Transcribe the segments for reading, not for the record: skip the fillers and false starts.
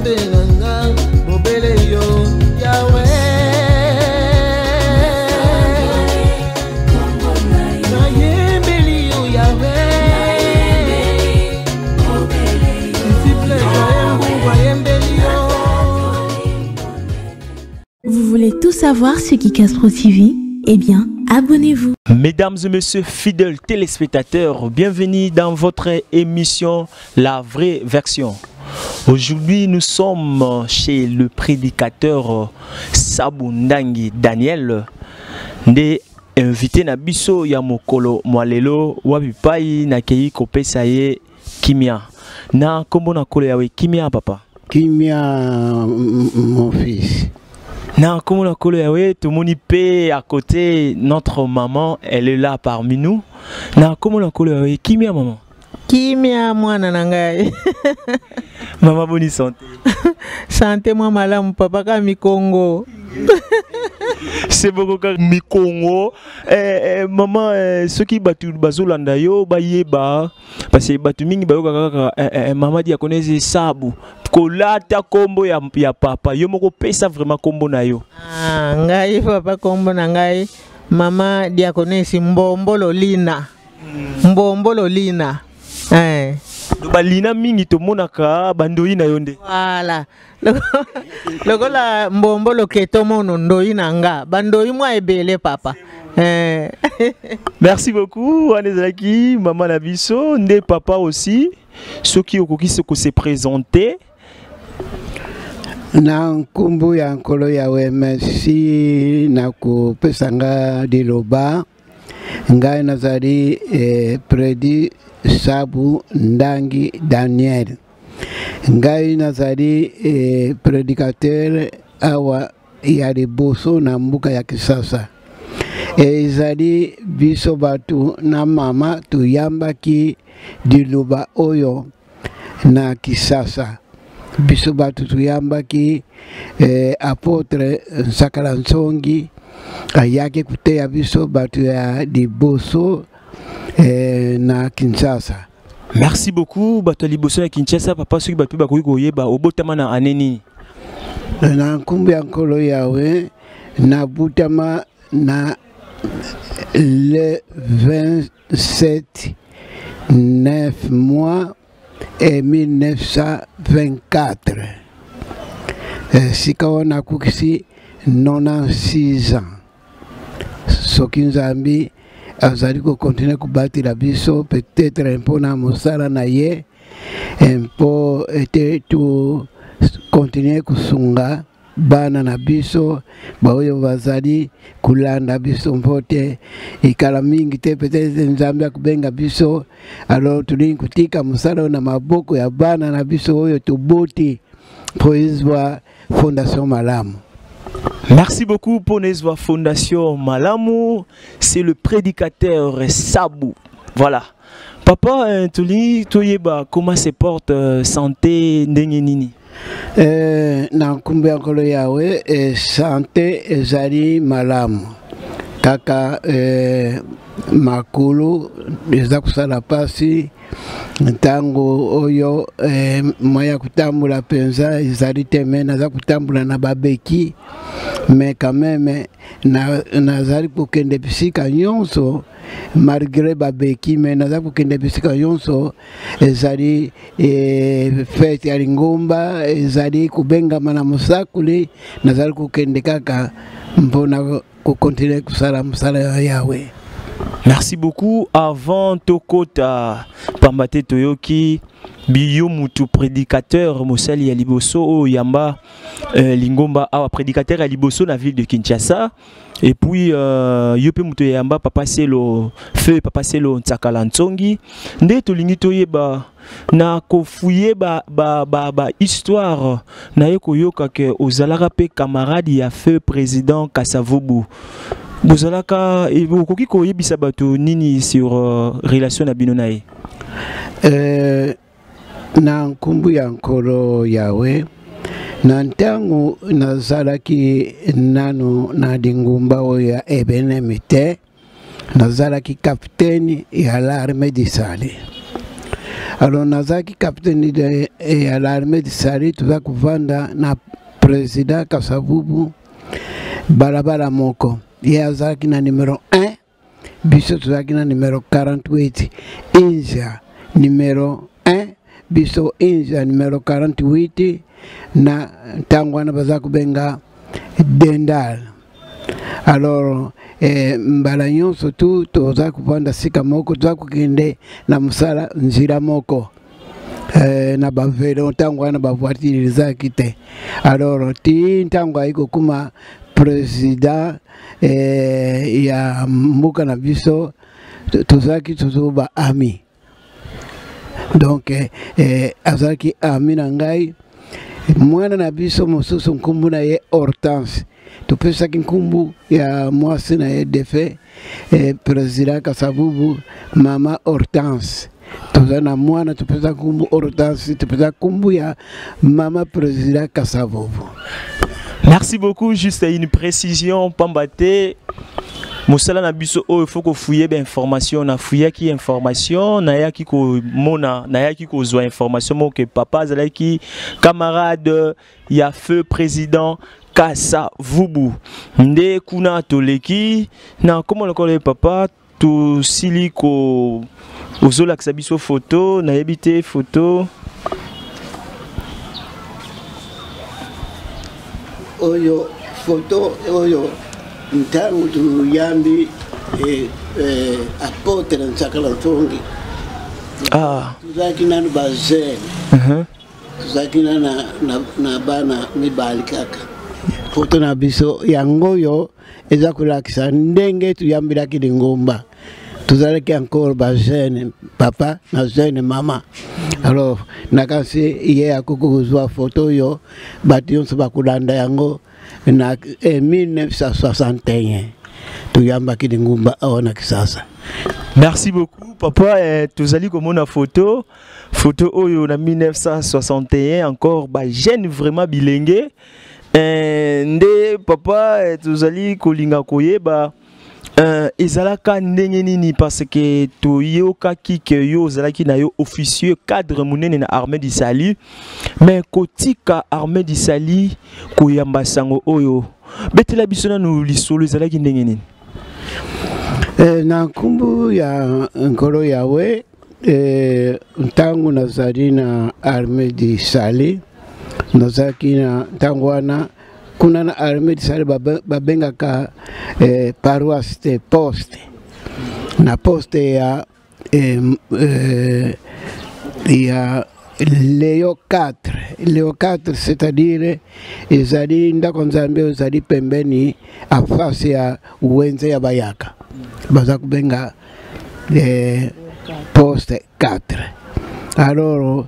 nzambe nanga mobele yo Yahweh nayembeli yo Yahweh disciple Mungu ayembeli yo. Vous voulez tout savoir sur Kikas Pro TV? Eh bien, abonnez-vous. Mesdames et messieurs, fidèles téléspectateurs, bienvenue dans votre émission La Vraie Version. Aujourd'hui, nous sommes chez le prédicateur Sabou Ndangi Daniel, né invité na biso ya mokolo mwalelo wabipai na kei kopesa ye kimia. Na kombo na kolo yawe kimia papa? Kimia mon fils. Na kombo na kolo yawe tomoni pe à côté notre maman, elle est là parmi nous. Na kombo na kolo yawe kimia maman? Kimia mwana nangai. Maman boni santé. Santé moi malamu papa ka mikongo. C'est beaucoup comme Mikongo. Maman, ceux qui battu bazolanda yo bayeba parce que batu mingi bayo kaka maman dia connaît sabu. Kolata kombo ya papa. Yo moko pesa vraiment kombo na yo. Ah, ngai papa kombo na ngai. Mama dia connaît Mbombolo Lina. Mbombolo Lina. Balina mingi to monaka bandoi na yonde. Voilà. Lokola Mbombolo keto mono ndoi nanga. Bandoi moi ebele papa. Merci beaucoup Anezaki, maman Nabiso, né papa aussi. Ceux qui ont se présenter. Na nkumbu ya nkolo yawe merci na kupesanga diloba. Ngai nazali Predi Sabu Ndangi Daniel. Ngai nazali prédicateur awa ya Liboso na mbuka ya Kisasa. Ezali biso batu na mama tuyambaki diluba oyo na Kisasa. Biso batu tuyambaki apotre Nsakala Nsongi ayake kutea biso batu ya Liboso na Kinshasa. Merci beaucoup bato Liboso na Kinshasa papa soki bato bakoki koyeba obotama na aneni. Na nkumbu ya nkolo yawe na butama na le 27 9 mois et 1924. Sika wana kukisi 96 ans. Soki nzambi azali ko continuer kubatila biso peut-être un peu na mosala na ye un peu était tout continuer kusunga bana na biso baoyo bazali kulanda biso mpote ikala mingi te peut-être nzambe akubenga biso alors tuli kutika mosala na maboko ya bana na biso oyo tuboti poizwa Fondation Malamu. Merci beaucoup pour Nezwa Fondation Malamu. C'est le prédicateur Sabou. Voilà. Papa, comment se porte santé ndengenini? Na nkumbu ya nkolo yawe santé ezali malamu. Kaka makulu eza kusala pasi ntango oyo moya kutambula penza ezali teme naza kutambula na babeki mais quand même nazali kokende bisika nyonso malgré babeki mais naza kokende bisika nyonso ezali fete ya lingomba ezali kubengama na mosakuli nazali kokende kaka mpona continuer kusala musala yawe. Merci beaucoup. Avant Tokota Pambate Toyoki Biyo Mutu prédicateur Mosali ya Liboso Yamba Lingomba awa prédicateur à Liboso na ville de Kinshasa. Et puis Yope Mutu Yamba papa selo feu papa selo Nsakala Nsongi nde tolingi toyeba na kofuye ba histoire na yeko yoka ke ozalaka pe camarade ya feu président Kasavubu. Bozalaka koki koyebisa bato nini sur relation na bino nae? Na nkumbu ya nkolo yawe na ntango nazalaki nano na dingumba oya ebenemite nazalaki kapiteni ya l'armée du Sali. Alors nazaki capitaine de l'armée de Sali tuza kuvanda na président Kasavubu balabala moko ye azaki na numéro 1 biso tuzaki na numéro 48 Inja numéro 1 biso Inja numéro 48 na tangwana bazaku benga Dendal. Alors mbala nyonso tu toza kuvanda sika moko toza kukende na musala nzira moko na bavelo tangwana bavoitire zaki te. Alors ti ntangwa iko kuma président ya mbuka na biso tozaki tuzuba ami. Donc azaki ami na ngai mwana na biso mosusu nkumbu na ye Hortense tupesaki nkumbu ya mwasi na ye defe président Kasavubu mama Hortense toza na mwana tupesa nkumbu Hortense tupesa nkumbu ya mama président Kasavubu. Merci beaucoup. Juste une précision Pambate Moussala na biso oh il faut que fouiller ben information na fouiller qui information na ya ki ko mona na ya ki ko zo information mo que papa zalaki camarade ya feu président Kasavubu nde kuna toleki na comment le connaît papa to siliko ozola ka biso photo na yebite photo oyo photo oyo ntangu tuyambi apotre nsakala ntongi tuzaki nanu bazene tuzaki na bana mibali kaka foto na biso yango oyo eza kulakisa ndenge tuyambilaki Lingomba tuzalaki encore bazene papa na jeune mama. Alors nakasi ye akoko kuzwa foto oyo batu yonso bakulanda yango na 1961 tuyambaki Lingomba aona kisasa. Merci beaucoup papa tozali komona photo oyo na 1961 encore ba jeune vraiment bilenge nde papa tozali kolinga koyeba ezalaka ndenge nini parce que toyokaki ke yo ozalaki na yo officier cadre munene na armée du Sali mais kotika armée du Sali koyamba sango oyo betela biso na no lisolo ezalaki ndenge nini na nkumbu ya nkolo yawe ntangu nazali na armée du Sali nazaki na ntangu wana kuna na armée du Sali babenga ka paroisse poste na poste ya Léo 4 c'est-à-dire ezali ndako nzambe ezali pembeni afasi ya uwenze ya bayaka baza kubenga poste 4. Alors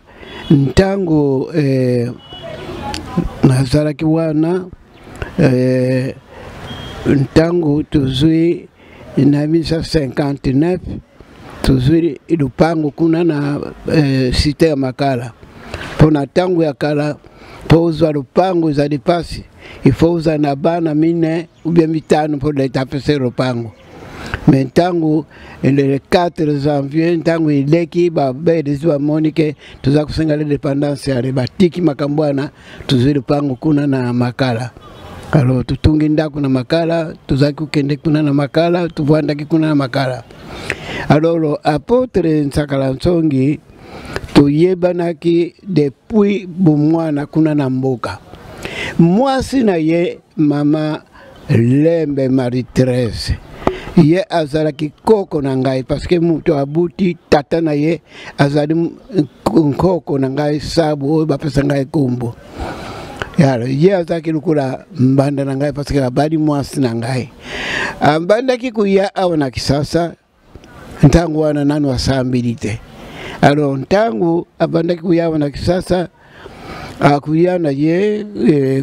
ntango nazalaki wana ntango tuzwi na 1959 tuzwi lupango kuna na site ya Makala pona tango ya kala pozwa lupango za dipasi ifouza na bana mine ubia mitano po leta pese lupango mentango le 4 janvier ntango ileki ba bedizwa monike tuza kusenga le dependance ya batiki makambwana tuzwi lupango kuna na Makala. Alors tutungi ndako na Makala tuzaki kende kuna na Makala tuvanda kuna na Makala. Alors apotre Nsakala Ntsongi tuyebanaki depuis bumwana kuna na mboka mwasi na ye mama Lembe Marie Thérèse ye azalaki koko na ngai parce que muto abuti tata na ye azali koko na ngai sabu bapesa ngai kumbo yalo ye azaki lukula mbanda na ngai parce que abadi mwasi na ngai mbanda kikuya awana kisasa ntangu wana nanu wasambirite. Alors ntangu abanda kikuya na kisasa akuyana ye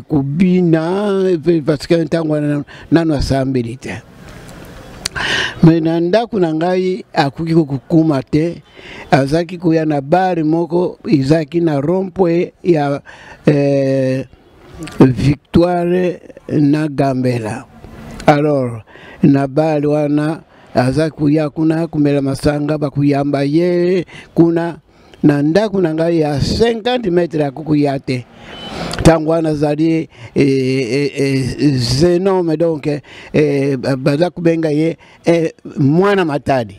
kubina parce que ntangu wana nanu wasambirite. Menanda kuna ngai akuki kukuma te azaki kuya na bari moko izaki na rompwe ya Victoire na Gambela. Alors na bari wana azaki kuya kuna kumela masanga bakuyamba ye kuna na ndako na ngai ya 50 metre ya kukuya te ntango wana azali zenome donc baza kubenga ye mwana matadi.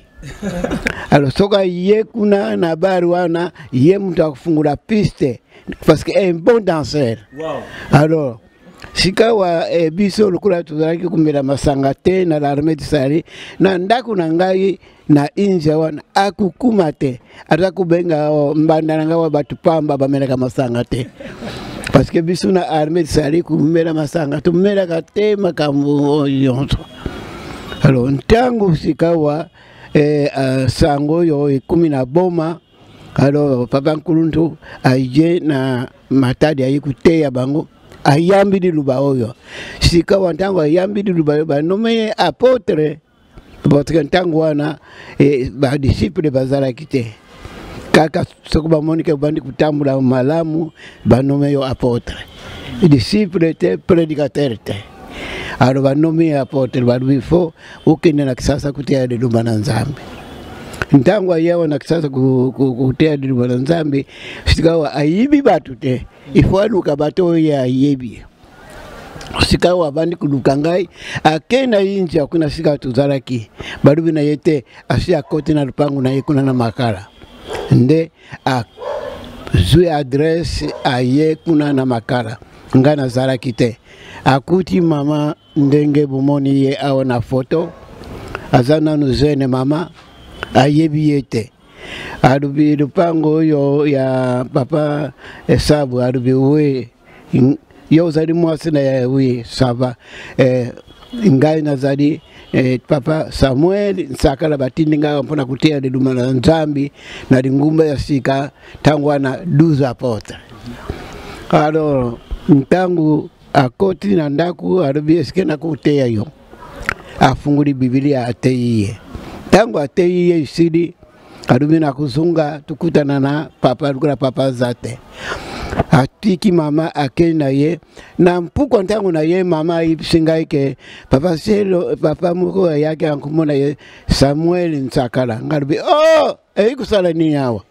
Alors soka ye kuna na bari wana ye mutu akufungula piste parce que est un bon danseur. Wow. Alors sikawa biso lukula tuzalaki kumela masanga te na l'armée tisari na ndako na ngai na inja wana akukuma te ata kubenga mbanda na ngawa batu pamba bameleka masanga te parce que biso na armée tisari kumela masanga tumela kate makambo yonso. Alors ntango sikawa sango yo ikumi na boma. Alors papa Nkuluntu aije na matadi ayikuteya bango ayambi di luba oyo sika wantango ayambi di luba ba nome apôtre parce que ntango wana ba disciple bazala kite kaka soko ba monika bandi kutambula malamu ba nome yo apôtre disciple te prédicateur te alors ba nome apôtre ba bifo ukene na kisasa kuteya di luba na Nzambe ntango ayawa na kisasa kuteya di luba na Nzambe sikawa ayibi batu te ifuanuka bato ya yebi sikawa bandi kuluka ngai akena inji akuna sika tuzalaki barubi na yete asia kote na lupangu na yekuna na makala nde a zui adresse aye kuna na makala ngana zalaki te akuti mama ndenge bumoni ye awa na foto azana nuzene mama ayebi yete arubi lupango yo ya papa Esabu arubi we yo zali mwasi na ya we sava ngai na zali papa Samuel sakala batindi nga mpona kutea de duma na Nzambi na lingumba ya sika tangu ana 12 apôtres. Alors ntangu akoti na ndaku arubi eske na kutea yo afunguli Biblia ateiye tangu ateiye isidi arubi na kuzunga tukutana na papa lukula papa zate atiki mama akena ye na mpuko ntangu na ye mama isingaike papa selo papa muko yake ankumona ye Samuel Nsakala ngarubi kusala nini hawa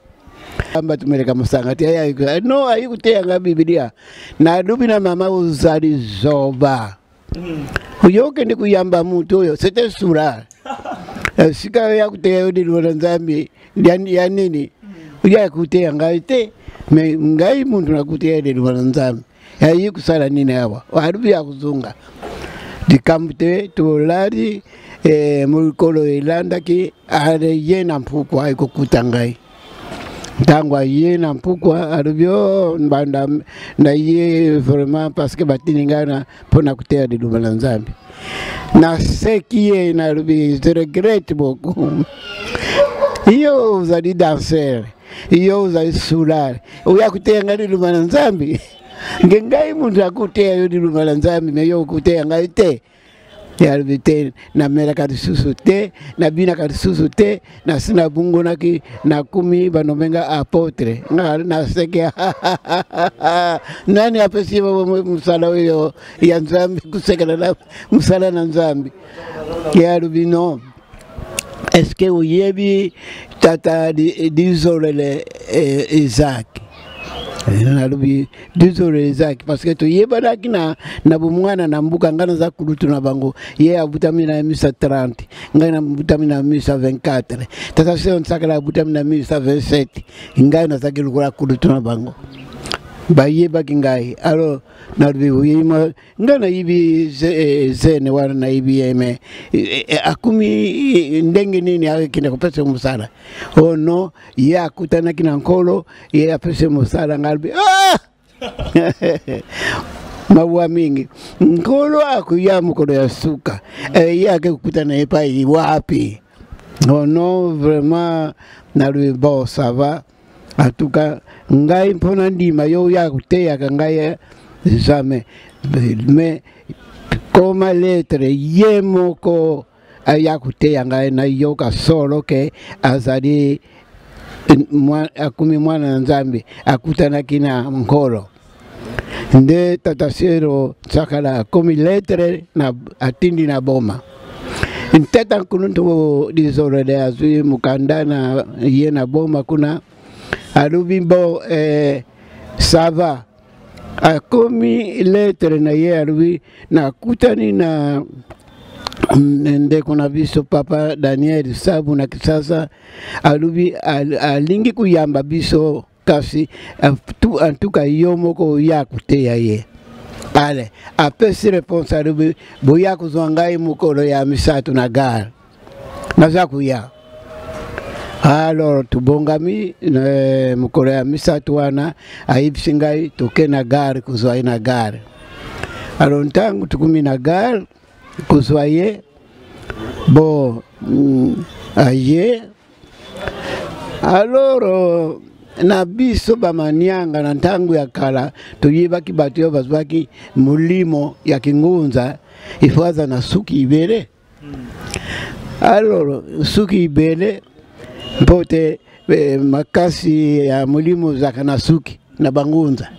amba tumeleka masangati aya no ayikutea nga Biblia na dubi na mama uzali zoba uyoke ndi kuyamba mutu yo c'était sura sika ya kutea yodi lwana Nzambi ya nini uya kutea ngai te me ngai muntu na kutea yodi lwana Nzambi ya yi kusala nini hawa warubi ya kuzunga dikamte tolari mulkolo ilanda ki are yena mpuko aiko kutangai tangwa yena mpuko arubyo mbanda na ye vraiment parce que batiningana pona kutea yodi lwana Nzambi na sekie na rubi je regrette beaucoup. Iyo uzali danser, iyo uzali sular. Uya kutenga di lumana Nzambi. Ngengai muntu akutea yo di lumana Nzambi me yo kutea ngai te. Ya rubi te na mera kati susu te, na bina kati susu te, na sina bungo naki na kumi banomenga apôtre. Na sekia nani apesi musala yo ya Nzambi kusekana na musala na Nzambi. Ya rubi no. Est-ce que uyebi tata dizolele Isaac? Nalubi dizolele Isaac parce que to yeba dakina na bumwana na mbuka ngana za kulutu na bango ye abutamina misa 30 ngana butamina misa 24 tata se on sakala butamina misa 27 ngana za kilukula kulutu na bango baye bakingai alors nalubi uyima ngana yibi zene wana na yibi yeme akumi ndenge nini awe kina kupese musala oh no ye akutana kina nkolo ye apese musala ngalbi mabuwa mingi nkolo akuya mkono ya suka ye akukutana epai wapi oh no vraiment nalubi bon ça va en tout cas ngai mpona ndima yo ya kuteya kangai jamais mais comme lettre yemoko ya kuteya ngai na yo ka solo ke azali akumi mwana Nzambi akutana kina nkolo nde tatasero sakala comme lettre na atindi na boma nteta kununto dizore de azui mukanda na yena boma kuna alubi bon ça va akomi lettre na ye alubi na kutani na ndeko na biso papa Daniel Sabu na kisasa alubi alingi kuyamba biso kasi antuka yo moko ya kuteya ye ale apesi réponse alubi boya kuzwangai mukolo ya misatu na gare naza kuya alors tubongami mukolo ya misatu wana ayibisingai toke na gare kuzwa na gare alors ntangu tukumi na gare kuzwaye bon aye alors na biso bamanianga na ntangu ya kala tuyibaki batyo bazwaki mulimo ya kingunza ifaza na suki ibele alors suki ibele mpote makasi ya mulimo za kana suki na bangunza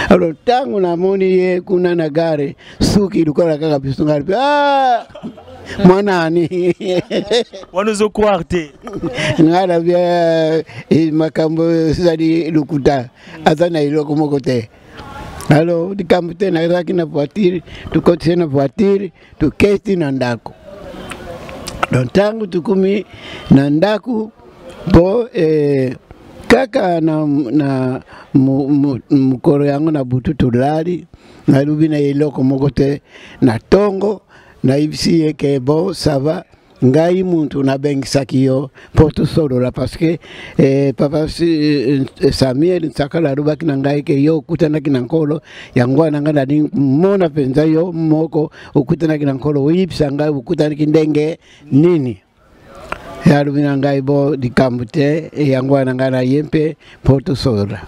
alors tangu na moni ye kuna na gare suki ilikuwa kaka bisungari mwanani wanozo kwarte ngala bya makambo sadi lukuta azana iloko mokote alors dikamte na raki na voiture tukote na voiture tuketi na ndako donc tangu tukumi na ndako bo kaka na mukoro yangu na butu tulali na lubi na iloko mokote na tongo na ibisi yeke bon ça va ngai muntu na bengisaki yo pour tout solola parce que papa Samuel nsakala rubaki na ngai ke yo kutana kina nkolo yangwa na ngana ni mona penza yo moko ukutana kina nkolo wipsa ngai ukutana kindenge nini ya rubina ngai bo dikambute yangwa na ngana yempe pour tout solola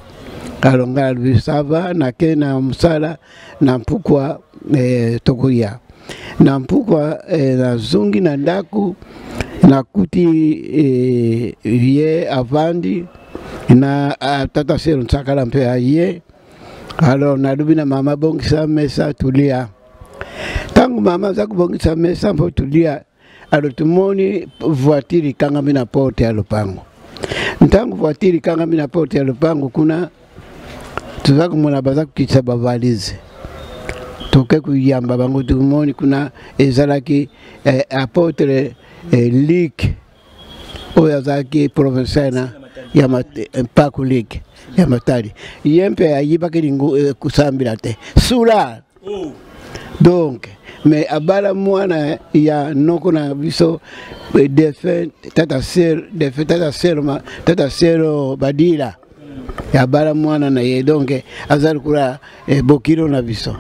kalonga bisava na kena msala na mpukwa tokuya na mpukwa na zungi na ndaku na kuti ye avandi na tata sero nsakala mpe ye alors na dubina mama bongisa mesa tulia tangu mama za kubongisa mesa mpo tulia alors tumoni voiture kanga mina porte ya lupango ntangu voiture kanga mina porte ya lupango kuna tuzaku mwana baza kukitsa bavalize toke kuyamba bango tumoni kuna ezalaki apotre Lick oya zaki provincial ya Paku Lick ya Matadi yempe ayibaki lingu kusambila te sula donc mais abala mwana ya noko na biso defe tata sero badila ya bala mwana na ye donc azali kula bokilo na biso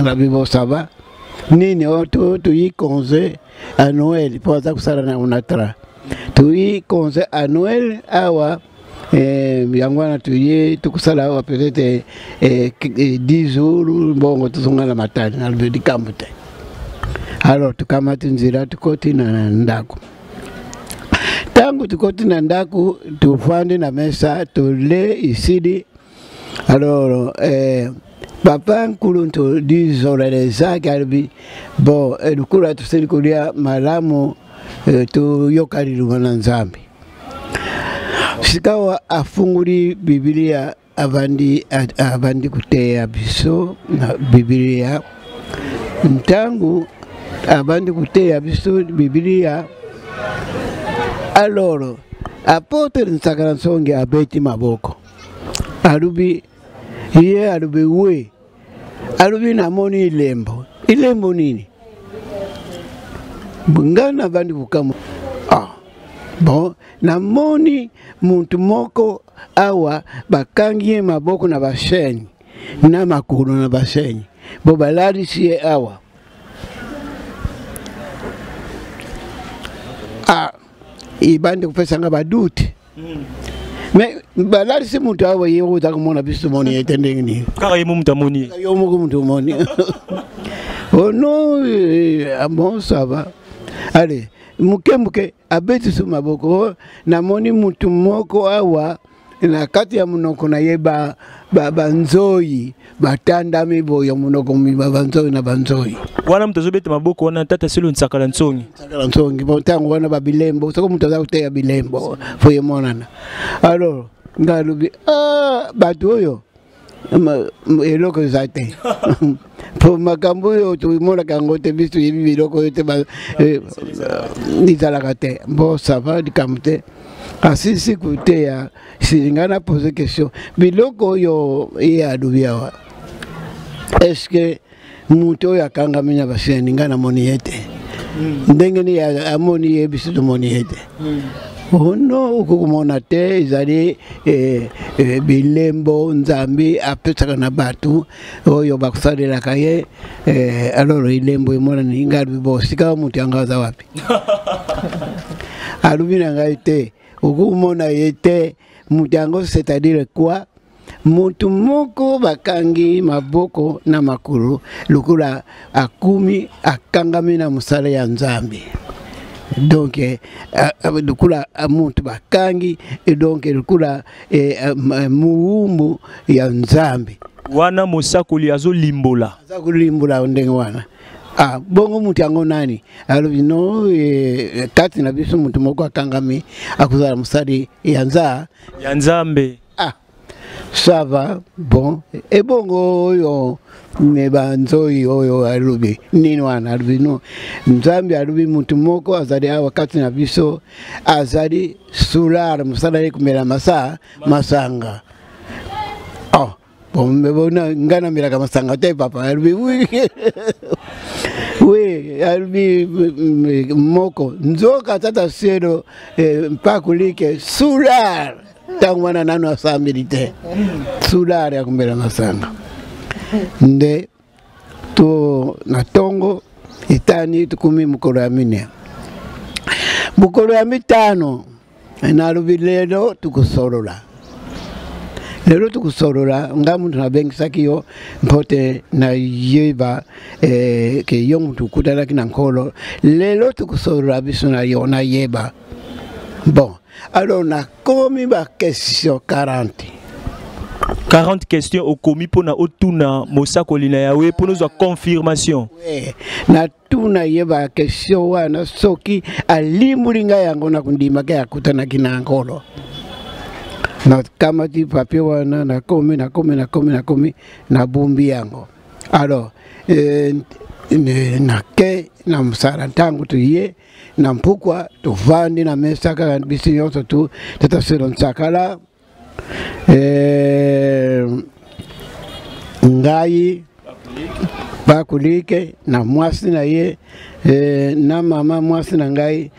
na bibo sava nini oto tu yi congé à Noël pour ça kusala na unatra tu yi congé à Noël awa yangwana tu yi tukusala awa peut-être 10 jours bongo tuzunga na matani na bidi kamute alors tukamati nzira tukoti na ndako tangu tukoti na ndaku tufande na mesa tole isidi alors papa nkulu nto dizoleleza kalbi bon edukula tuseli kulia malamu tu yokaliru na nzambi sikawa afunguli Biblia abandi kuteya biso na Biblia ntangu abandi kuteya biso Biblia alors apotre nsakala nsonge abeti maboko alubi ye alubi we alubi na moni ilembo nini ngana bandi bukamu bon na moni muntu moko awa bakangie maboko na bashenyi na makulu na bashenyi bo balali siye awa ibande kupesanga baduti mais balali si muntu awa yewo za kumona bisu moni etendenge ni kaka yemu mtamoni yomo muntu moni oh non bon ça va allez muke abeti su maboko na moni muntu moko awa na kati ya munoko na yeba banzoi batanda mibo ya munoko miba banzoi na banzoi wana mtazobeta maboko wana tata selo nsakala nsongi bontango wana babilembo soko mutaza kuteya bilembo foye monana alors ngalobi bato oyo eloko eza te po makambo oyo tomonaka yango te biso toyebi biloko oyo te ezalaka te bon ça va likambo te kasi siku te ya silinga na pose question biloko oyo ye alobi awa est-ce que mutu oyo akangami na baseni nga namoni ye te ndenge ni amoni ye biso tomoni ye te ono okokomona te ezali bilembo nzambe apesaka na bato oyo bakosalelaka ye alors ilembo emonani nga alobi bo sika mutu yango aza wapi alobi na ngai te okokomona ye te mutu yango c'est-à-dire quoi mutu moko bakangi maboko na makulu lokola akumi akangami na mosala ya nzambe donc lokola mutu bakangi donc lokola muumbu ya nzambe wana mosakoli azolimbola ndenge wana bongo mutu yango nani alobi no kati na biso mutu moko akangami akozala mosali ya nzambe ça va bon ebongo oyo nebanzoi oyo alobi nini wana alobi no nzambe alobi mutu moko azali awa kati na biso azali sular mosala ye kumela masanga bon mbona ngana milaka masanga te papa alobi oui alobi moko nzoka tata sero mpakulike sular tangu wana nanu asa milite sulari ya kumbela masanga nde to na tongo itani tukumi mukolo ya mine mukolo ya mitano nalobi lelo tukusolola nga muntu nabengisaki yo mpote na yeba ke yo muntu kutalaki na nkolo lelo tukusolola biso na yo na yeba bon. Alors, on a commis ma question 40. 40 questions au commis pour na otuna mosakoli na yawe pour nous confirmation. Oui. Na tuna yeba question wana soki alimulinga yango na kundima ke akutana kina nkolo. Na kama ti papier wana na komi na bumbi yango. Alors na ke na msara tangu tuye na mpukwa tuvandi na mesaka bisi yoto tu tata sero nsakala ngai bakulike na mwasi na ye na mama mwasi na ngai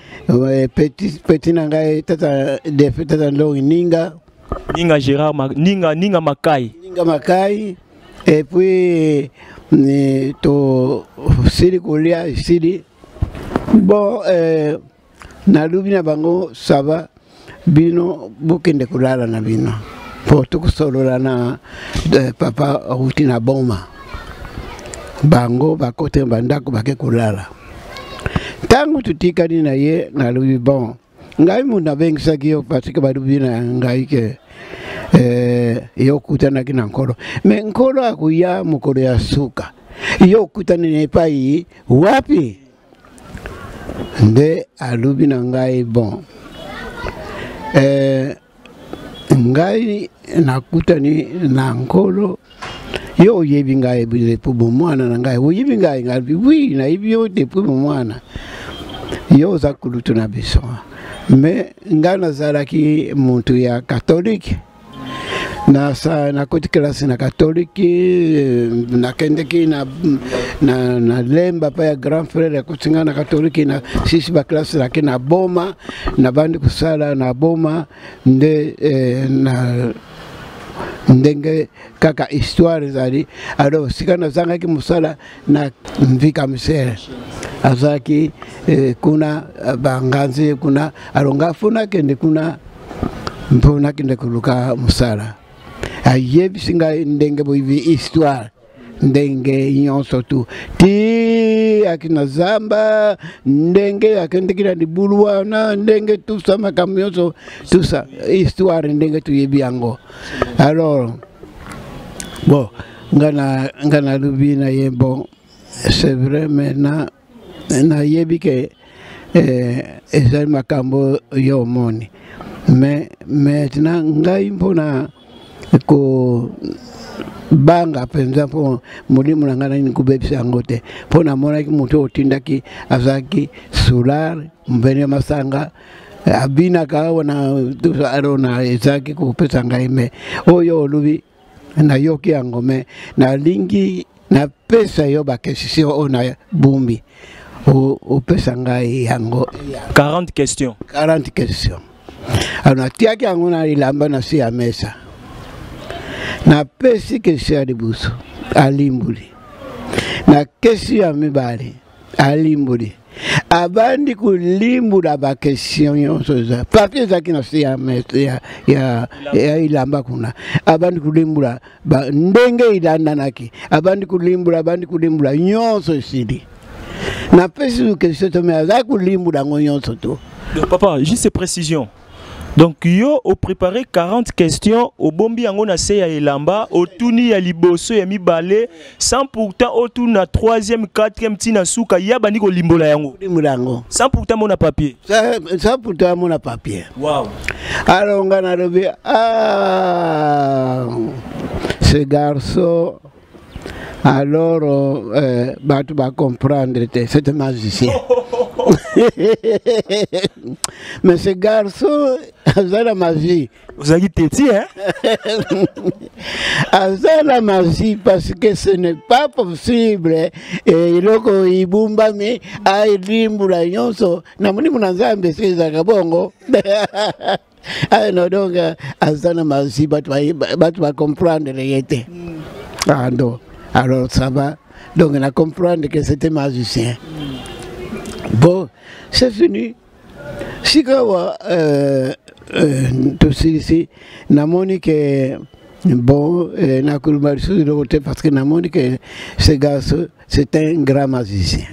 petit na ngai tata defe tata longi ninga Gérard ninga Makai et puis to sili kolia sili bon nalubi na bango saba bino bukende kulala na bino po tukusolola na papa uti na boma bango bakote bandako bake kulala tangu tutikani na ye nalubi bon ngai muna bengisaki yo pasika balubi na ngai ke yo kutana kina nkolo me nkolo akuya mukolo ya suka yo kutana ne pai wapi nde alubi na ngai bon ngai nakutani na nkolo yo yebi ngai bile pubu mwana na ngai yebi ngai ngai wi na ibyo te pubu mwana yo zakulutu na biso me ngana zaraki muntu ya katoliki na koti klasi na katoliki na kendeki na lemba pa ya grand frère kutinga na katoliki na sisi ba klasi laki na boma na bandi kusala na boma nde na ndenge kaka histoire zali alors sikana zanga ki musala na mvika misere azaki kuna banganzi kuna alonga funa kende kuna mpona kende kuluka musala ayebi singa ndenge boivi histoire ndenge nyonso tu ti akina zamba ndenge akendekira ni bulwana ndenge tusa makamyoso tusa histoire ndenge tuyebi yango alors bon ngana lubina ye bon c'est vrai maintenant na yebi ke ezali makambo yo moni mais maintenant ngai mpona ko banga penza po mulimu nangana ni kubebisa ngote pona mona ki muto otindaki azaki solar mbene masanga abina ka wana arona ezaki kupesa ngai me oyo lubi na yoki angome na lingi na pesa yo bakesisi ona bumbi o pesa ngai yango 40 questions. 40 questions. Alors tiaki yango na ilamba na si ya mesa. Na pesi kesi ya libuso alimbuli. Na kesi ya mibali alimbuli. Abandi kulimbula ba question yonso za. Papier zaki na si ya mesa ya ilamba kuna. Abandi kulimbula ba ndenge ilanda naki. Abandi kulimbula nyonso sidi. Na pesi kesi to me za kulimbula nyonso to. Donc, papa, juste précision. Donc, yo au préparé 40 questions au bombi yango na se ya elamba au tuni ya liboso ya mibale sans pourtant au tour na 3e 4e tina suka ya bandi ko limbola yango. Sans pourtant mon papier. Sans pourtant mon papier. Wow. Alors on a levé ce garçon. Alors tu vas comprendre c'est un magicien. Mais ce garçon a la magie. Vous avez dit, hein? A la magie parce que ce n'est pas possible. Et il y a mais a ilimbula nyonso na muni munanzambe seza kabongo. Ah non donc a la magie tu vas comprendre les yété. Ah non. Alors ça va. Donc on a comprendre que c'était magicien. Bon, c'est fini. Si kawa tout ici, namoni que bon, na kulmari sur le côté parce que namoni que ce gars c'est un grand magicien.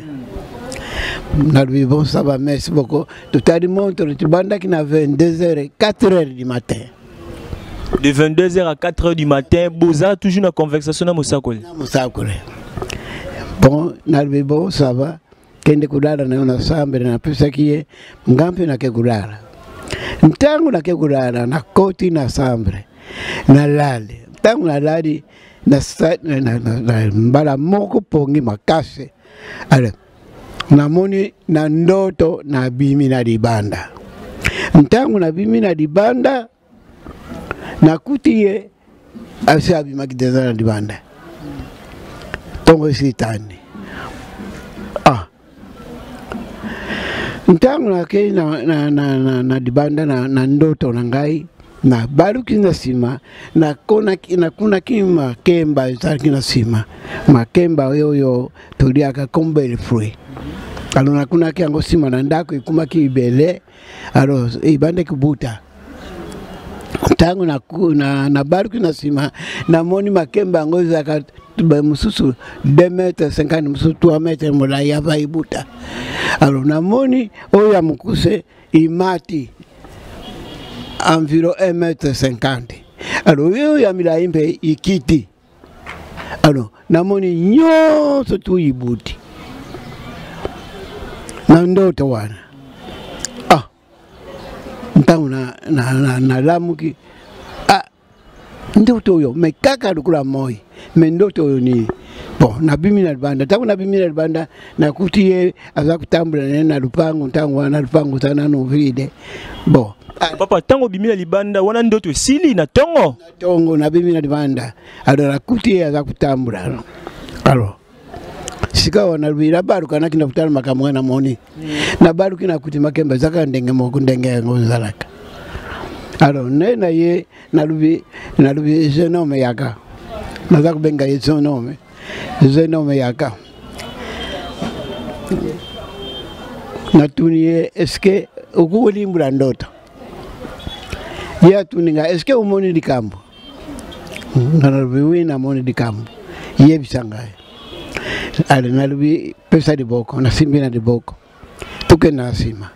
Nalui bon ça va, merci beaucoup. Tout à l'heure montre tu banda qui na 22h et 4h du matin. De 22h à 4h du matin, Boza toujours une conversation na Moussakole. Bon, nalui bon ça va. Kende kulala na una sambe na pesa kie ngampi na kekulala ntangu na kekulala na koti na sambre na lale ntangu na lali na mbala moko pongi makase ale namoni na ndoto na bimi na libanda ntangu na bimi na libanda na kutie asabi makideza na libanda tongo sitani ntangu na ke na dibanda na ndoto na ngai na baruki na sima na kuna kima kemba zaki na sima makemba yoyo tuliaka kombele free alo na kuna kiango sima na ndako ikuma kibele alo ibande kubuta ntangu na baruki na sima na moni makemba ngozi aka mususu 2,50 m mususu 3 m mulai yava ibuta. Alors namoni oya mukuse imati environ 1,50 m. Alors yo ya milai mpe ikiti. Alors namoni nyonso tu ibuti. Na ndoto wana. Ntangu na lamuki ndoto yo mekaka lukula moi mendoto yo ni bon na bimina banda tangu na bimina banda na kutie aza kutambula na lupango tangu na lupango sana no vide bon papa tango bimina libanda wana ndoto sili na tongo na bimina banda adora kutie aza kutambula alors sika wana lwira baruka na kina kutana makamwana moni na baruki na kuti makemba zaka ndenge mo kundenge ngozalaka. Alors na ye nalubi genome yaka naza kubenga ye genome yaka natunie eske ukulimbula ndoto ya tuninga eske umoni likambo nalubi wina moni likambo ye bisangaye ale nalubi pesa di boko na simbina di boko tuke na sima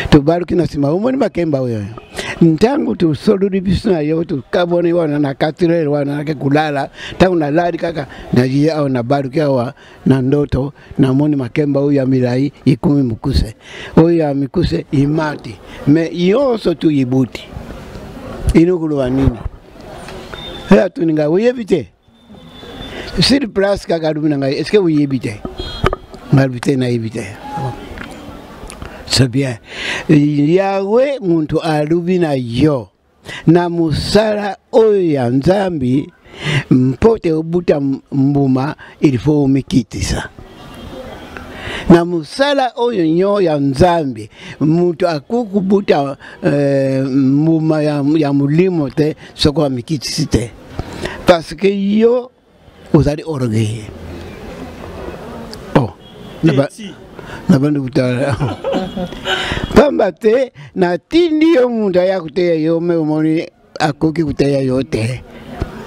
tubaruki na sima umoni makemba wewe ntangu tu soludi bisna yo tu kabone wana na katire wana na kulala tangu na ladi kaka na jie au na baruki au na ndoto na moni makemba huyu ya milai ikumi mukuse huyu ya mikuse imati me yoso tu ibuti inokuluwa nini ya tuninga uyebite sur place kakalumina ngai est-ce que uyebite ngalbite na yebite c'est bien yawe muntu alubina yo na musala oyo ya nzambi mpote obuta mbuma ilifo umikitisa na musala oyo nyo ya nzambi muntu akukubuta mbuma ya mulimo te soko amikitisi te parce que yo uzali orgueil na bandu kutala pamba te na tindi yo muntu ayakuteya yo me umoni akoki kuteya yote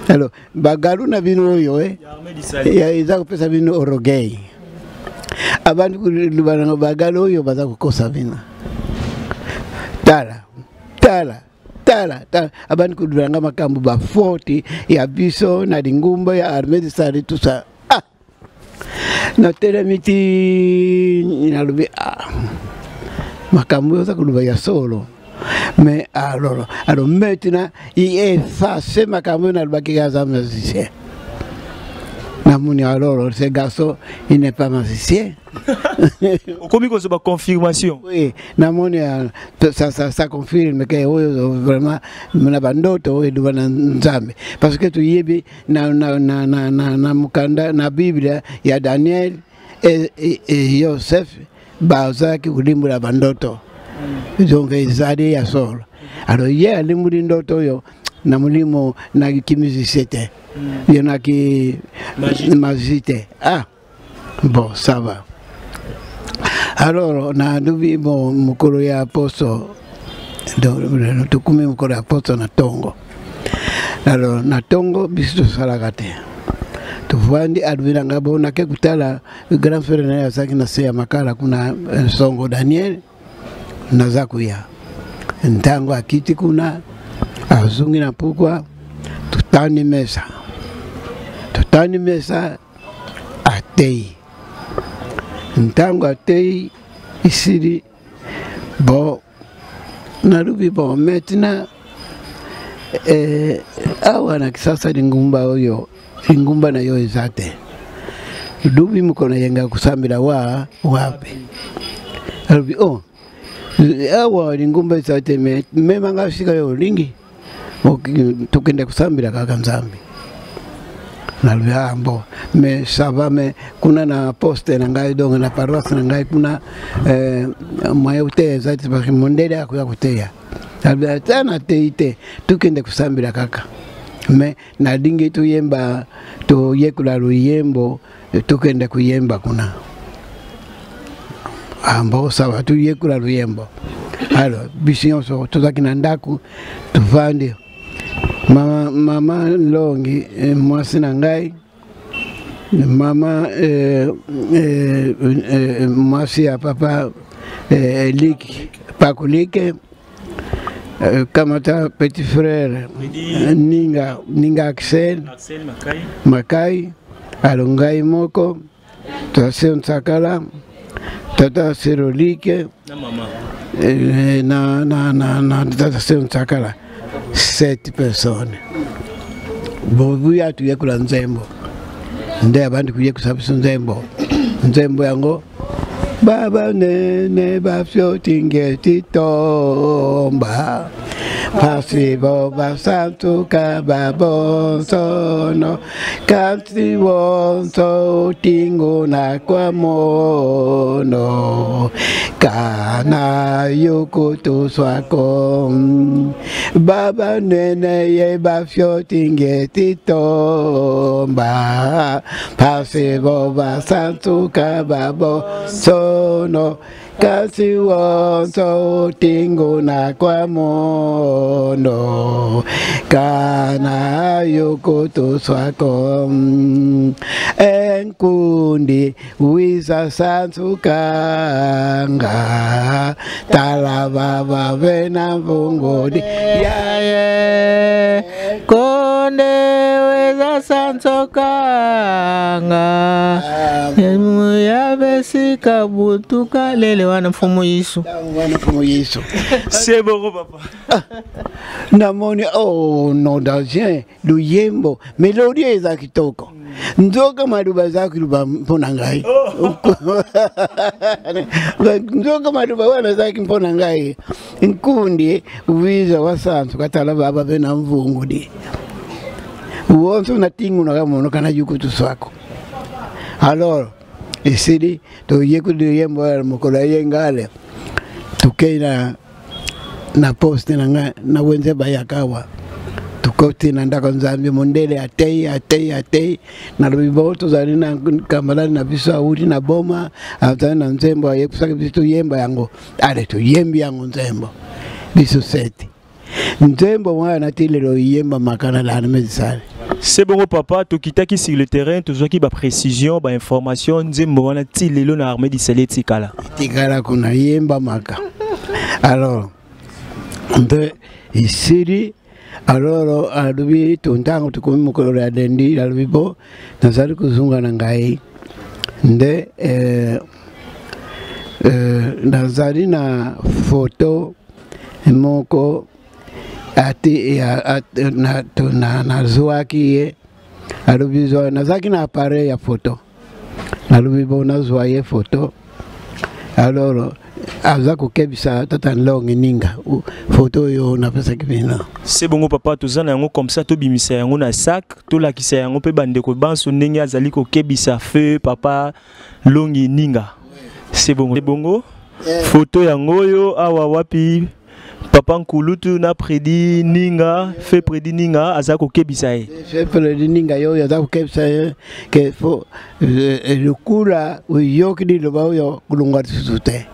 alors bagalu na bino oyo ya iza kupesa bino orgueil abantu kulubana bagalu oyo baza kukosa bino tala abantu kulubana makambo ba 40 ya biso na dingumba ya armée de sari tout ça na telemiti inalubi makambo yoza kuluba ya solo mais alors maintenant il efface makambo na lubaki gaza musicien namuni alors ce garçon il n'est pas musicien Comment que c'est ma confirmation? Oui, namoni ça confirme que vraiment na bandoto edu na nzambe parce que tu yebi na mukanda na Biblia ya Daniel et Joseph bazaki kulimbula bandoto donc izadi ya solo alors hier limbuli ndoto yo na mulimo na kimizi sete yana ki magite bon ça va. Alors, na dubi bon mukolo ya poso do tukumi mukolo ya poso na tongo. Alors na tongo bisu salagate. Tuvandi advira ngabo na ke kutala grand frère na ya saki na seya makala kuna songo Daniel na zakuya. Ntango akiti kuna azungi na pukwa tutani mesa atei. Ntango atei isiri bon narubi bon maintenant awana kisasa lingumba oyo lingumba na yo ezate dubi mukona yenga kusambira wapi narubi awa lingumba ezate mema ngashika yo lingi tukende kusambira kaka nzambi nalviambo me sava me kuna na poste na ngai donga na paroisse na ngai kuna moya ute zati baki mondele akuya kuteya nalvia tana teite tukende kusambira kaka me na dingi tu yemba to yekula luyembo tukende kuyemba kuna ambo sawa tu yekula luyembo alors bision so tuzaki na ndaku tuvande Mama longi mwasi na ngai mama mwasi ya papa liki pakulike kamata petit frère ninga Axel Makai alongai moko tase nsakala tata serolike na tata se nsakala 7 personnes. Bovuya tuye kula nzembo. Nde abantu kuye kusabisa nzembo yango baba nene bafyo tingeti tomba pasibo basantu kababo sono kanti wonso tingo na kwa mono kana yoko to swako baba nene ye bafyo tingeti tomba pasibo basantu kababo sono kasi wonso tingo na kwa mono kana yoko to swako enkundi wisa sansukanga talababa vena vungodi yaye ko monde weza sansokanga ya besika butuka lele wana mfumu Yesu. C'est bon papa. Namoni oh non d'argent luyembo melodi eza kitoko. Nzoka maduba zako luba mpona ngai. Nzoka maduba wana zaki mpona ngai. Nkundi uwiza wasanzu katala baba bena mvungu di. Uonso na tingu na kama kana yukutu swako. Alors isidi to yekudu yembo mukolo yengale. Tukena na poste na wenze bayakawa. Tukoti na ndako nzambi mondele atei na biboto zali na kamalani na biso auti na boma atana na nzembo yekusaka biso yemba yango ale to yembi yango nzembo biso seti nzembo mwana tilelo yemba makana la medisale. C'est bon papa, to kitaki sur le terrain, to zoki ba précision, ba information, nzembo wana tilelo na armée disale tikala. Tikala kuna yemba maka. Alors de ici alors alubi tuntango tukumi mukolo ya dendi alubibo nazali kuzunga na ngai nde nazali na photo moko ati na zuaki alubizo nazaki na appareil ya photo alubibo nazwaye photo alors aza kokebisa tata longi ninga photo yo na pesa kibina. C'est bon papa tozana yango comme ça to bimisa yango na sac to lakisa yango pe bande ko banso ndenge azali kokebisa feu papa longi ninga. C'est bon. C'est bongo photo yango yo awa wapi papa nkulutu na predi ninga fait predi ninga aza kokebisa e. Fait predi ninga yo aza kokebisa ke fo le kula yo kidi lo ba yo kulunga tsute.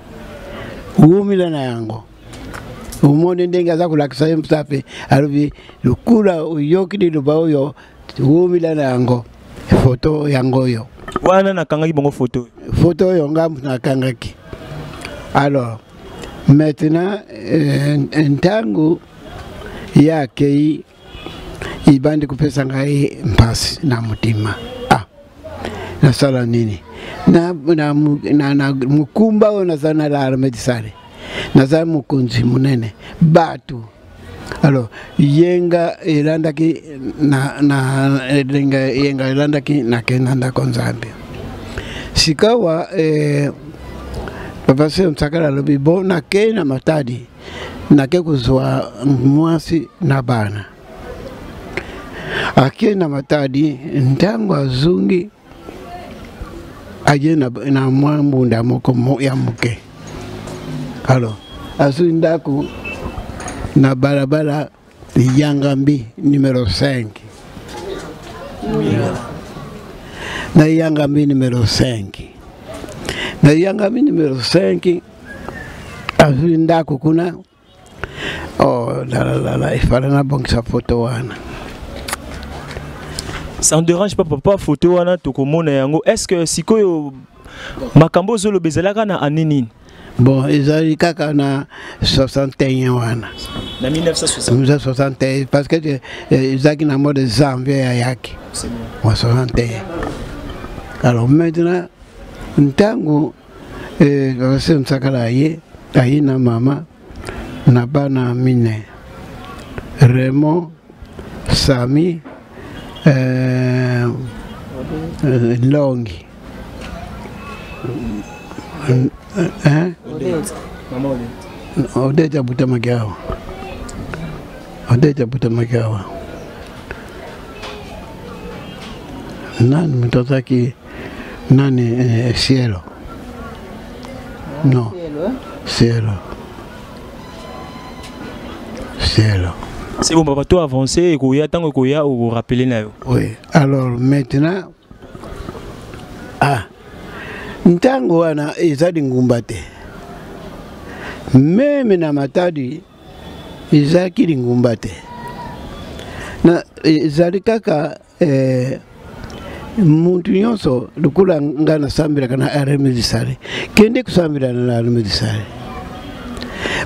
Umila na yango umone ndenga za kulakisa msape alubi lukula uyokidi lubao yo umila na yango photo yango yo wana nakangaki bongo photo yo ngamu nakangaki. Alors maintenant ntangu yake ibandi kupesa ngai mpasi na mutima na sala nini na mukumba ona sana la armedisale na za mukunzi munene batu. Alors yenga ilandaki yenga ilandaki na kenanda konzambi sikawa papa se msakala lobi bo na kena matadi na ke kuzwa mwasi na bana akena matadi ntango azungi aje na mwambu ndamoko ya muke. Alors asundaku na barabara Yangambi numéro 5 na Yangambi numéro 5 na Yangambi numéro 5 asundaku kuna oh la ifala na bongisa photo wana. Ça ne dérange pas papa photo wana tokomona yango. Est-ce que sikoyo makambo zolo bezalaka na anini? Bon, ezali kaka na 61 wana. Na 1961 parce que ezaki na mode janvier ya yaki. C'est bon. 61. Alors maintenant ntango c'est msakala ye aina mama na bana mine Raymond Sami longi Odeta Butamakiawa. Odeta Butamakiawa. Nani mtotaki nani Cielo? No. Cielo. Cielo. C'est bon papa, toi avancer et qu'on y attend qu'on y a ou rappeler na yo. Oui. Alors maintenant ntango wana ezali ngumbate. Meme na matadi ezaki ngumbate. Na ezali kaka muntu nyonso lukula ngana sambira kana aremedisale. Kende kusambira na aremedisale.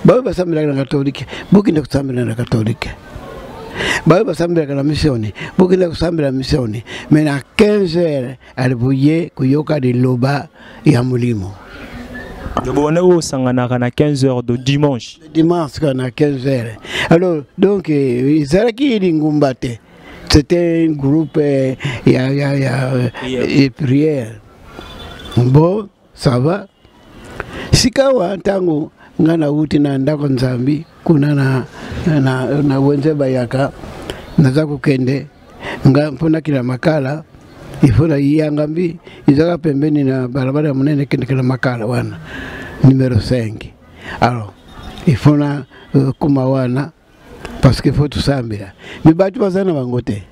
Baba basambira na katolike, bukinde kusambira na katolike. Bayo basambira la missioni. Bokenda kusambira missioni. Mais à 15h, elle voyait kuyoka de loba ya mulimo. On est au Sanganaka à 15h de dimanche. Dimanche, à 15h. Alors, donc, Zaraki Lingumbate, c'était un groupe et prière. Bon, ça va. Sikawa, tango, ngana uti na ndako nzambi, kuna na wenze bayaka, nazaku kende, nga mpona kila makala, ifuna yangambi, izaka pembeni na barabara munene kende kila makala wana. Numéro 5. Alors, il faut na kumawana parce qu'il faut tout ça mbira. Mais batu bazana bangote.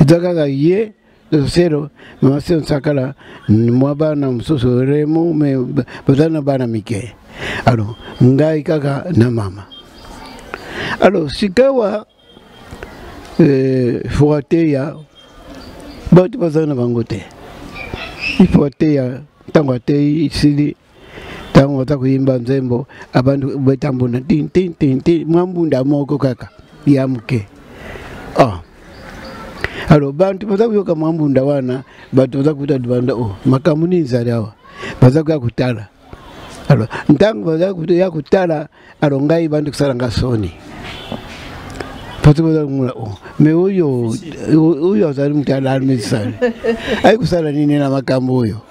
Itaka ye de zero, mais c'est un sakala moi bana msoso remo mais bazana bana mike. Alors, ngai kaka na mama. Alors, sikawa fuateya batu bazana bangote. Il faut ateya tangote ici. Tango watakuimba nzembo abantu betambuna tin tin tin tin mwambunda moko kaka yamuke. Alors bantu batakuyoka mwambunda wana bantu batakuta dibanda makamuni nzalawa batakuya kutala. Alors ntango batakuya kutala alongai bantu kusala ngasoni. Patu batakumula mais uyo azali mutala almisali. Ai kusala nini na makambo uyo.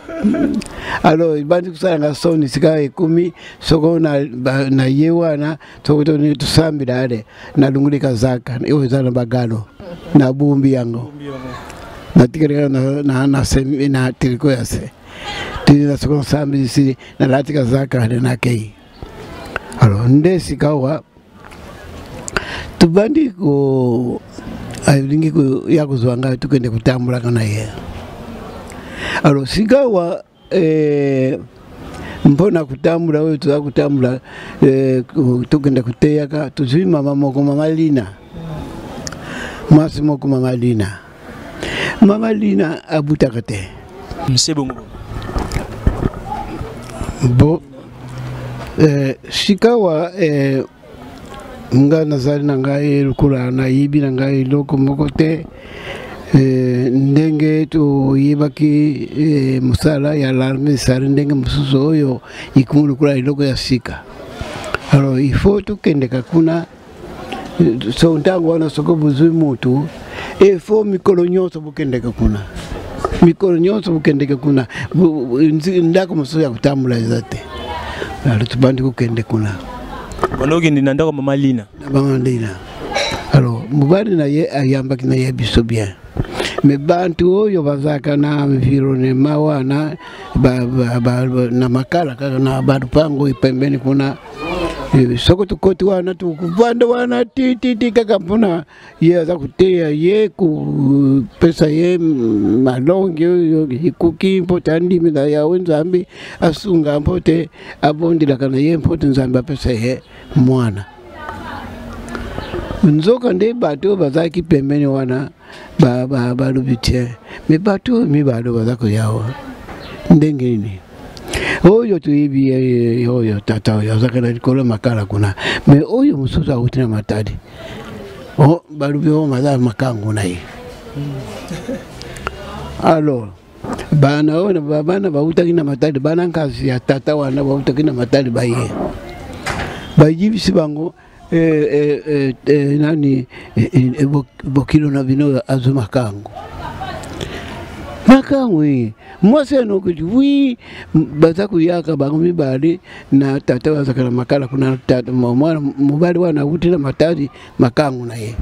Alors, bandi kusanga soni sika 10 soko na yewana soko to tusambira ale na lungulika zaka iwe zana bagalo na bumbi yango na tikira na semi na tiriko yase tiri soko sambi si na latika zaka na kei. Alors ndesi kawa tubandi ko ayilingi ko yakuzwanga tukende kutambula kana ye. Alors sigawa mbona kutambula wewe tuza kutambula tukenda kuteyaka tuzima mama Lina masimo ku mama Lina abutakate msebongo bo shikawa ngana zali na ngai lukula na yibi na ngai loko mokote ndenge to yibaki musala ya l'armée sari ndenge mususu oyo ikumulu kula iloko ya sika. Alors il faut to kende kakuna so ntango wana soko buzui mutu il faut mikolo nyonso bukende kakuna ndako mususu ya kutambula zate. Alors tubandi kukende kuna bonogi ndandako mama Lina. Alors mubari na ye ayambaki na ye biso bien. Mais bantu oyo bazaka na environnement wana na makala kaka na barupango ipembeni kuna soko tukoti wana tukupanda wana titi kaka mpona ye aza kuteya ye ku pesa ye malongi oyo ikuki mpota ndimi na ya wenzambi asunga mpote abondila kana ye mpote nzambi pesa ye mwana. Nzoka nde bato bazaki pembeni wana ba lubitie me bato mi bado bazako yao ndengeni oyo tuibi oyo tata oyo zakana likolo makala kuna me oyo mususa utina matadi balubi o mazala makangu na ye. Alors bana ona babana bautaki na matadi bana nkazi ya tata wana bautaki na matadi baye bayibisi bango nani bokilo na bino azuma kangu makamwe mwase no kuwi bazaku yaka bangu mibali na tata wazakala makala kuna tata mwana mubali wana utila matadi makangu na ye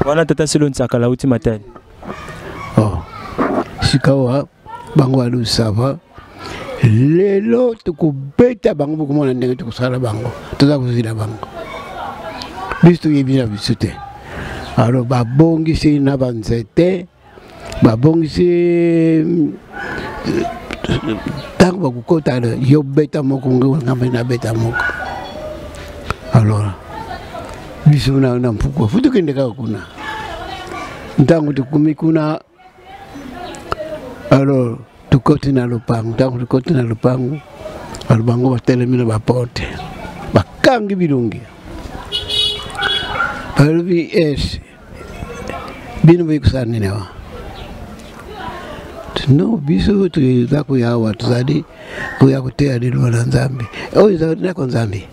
wana tata silo nsakala uti matadi sikawa bangu alu sava lelo tukubeta bangu kumona ndenge tukusala bangu tuzakuzila bangu bistu yebina bisute. Alors babongisi na banzete babongisi tango bakukota yo beta moko ngambe na beta moko. Alors bisu na mpuko futu kende ka kuna ntango tukumi kuna. Alors tukoti na lupangu tango tukoti na lupangu alubango batelemina bapote bakangi bilungi Albi es bino bikusani newa. No biso tu za kuyawa tuzadi kuya kutea dilo na Nzambi. Oyo za ndako Nzambi.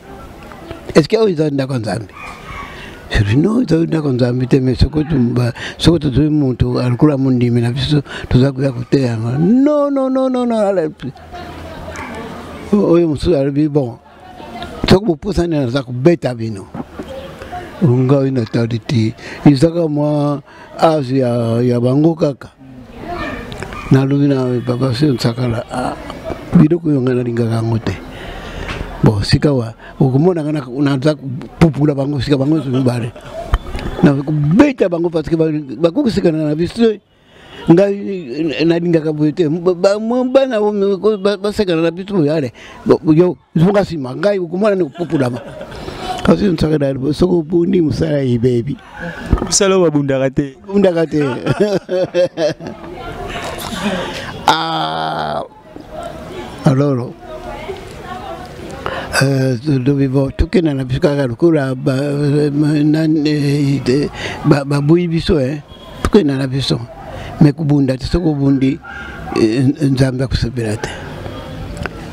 Eske oyo za ndako Nzambi. No za ndako Nzambi teme sokoto tu muntu alikula mundimi na biso tuza kuya kutea. No ala. Oyo musu albi bon. Soko pusani na za kubeta bino. Unga ina taditi isaka mwa Asia ya bango kaka na lubina baba sio nsakala bido kuyongana linga kangote bo sikawa ukumona kana unaanza kupupula bango sika bango subare na kubeta bango pasike bakusikana na biso ngai na linga kabute bana basekana na biso yale yo zunga sima ngai ukumona ni kupupula ba kasi nsakala soko bundi musala baby musala wa bundakate alors dovevo tukena na bisika kula babui biso tukena na biso me kubunda soko bundi Nzambe kusabirate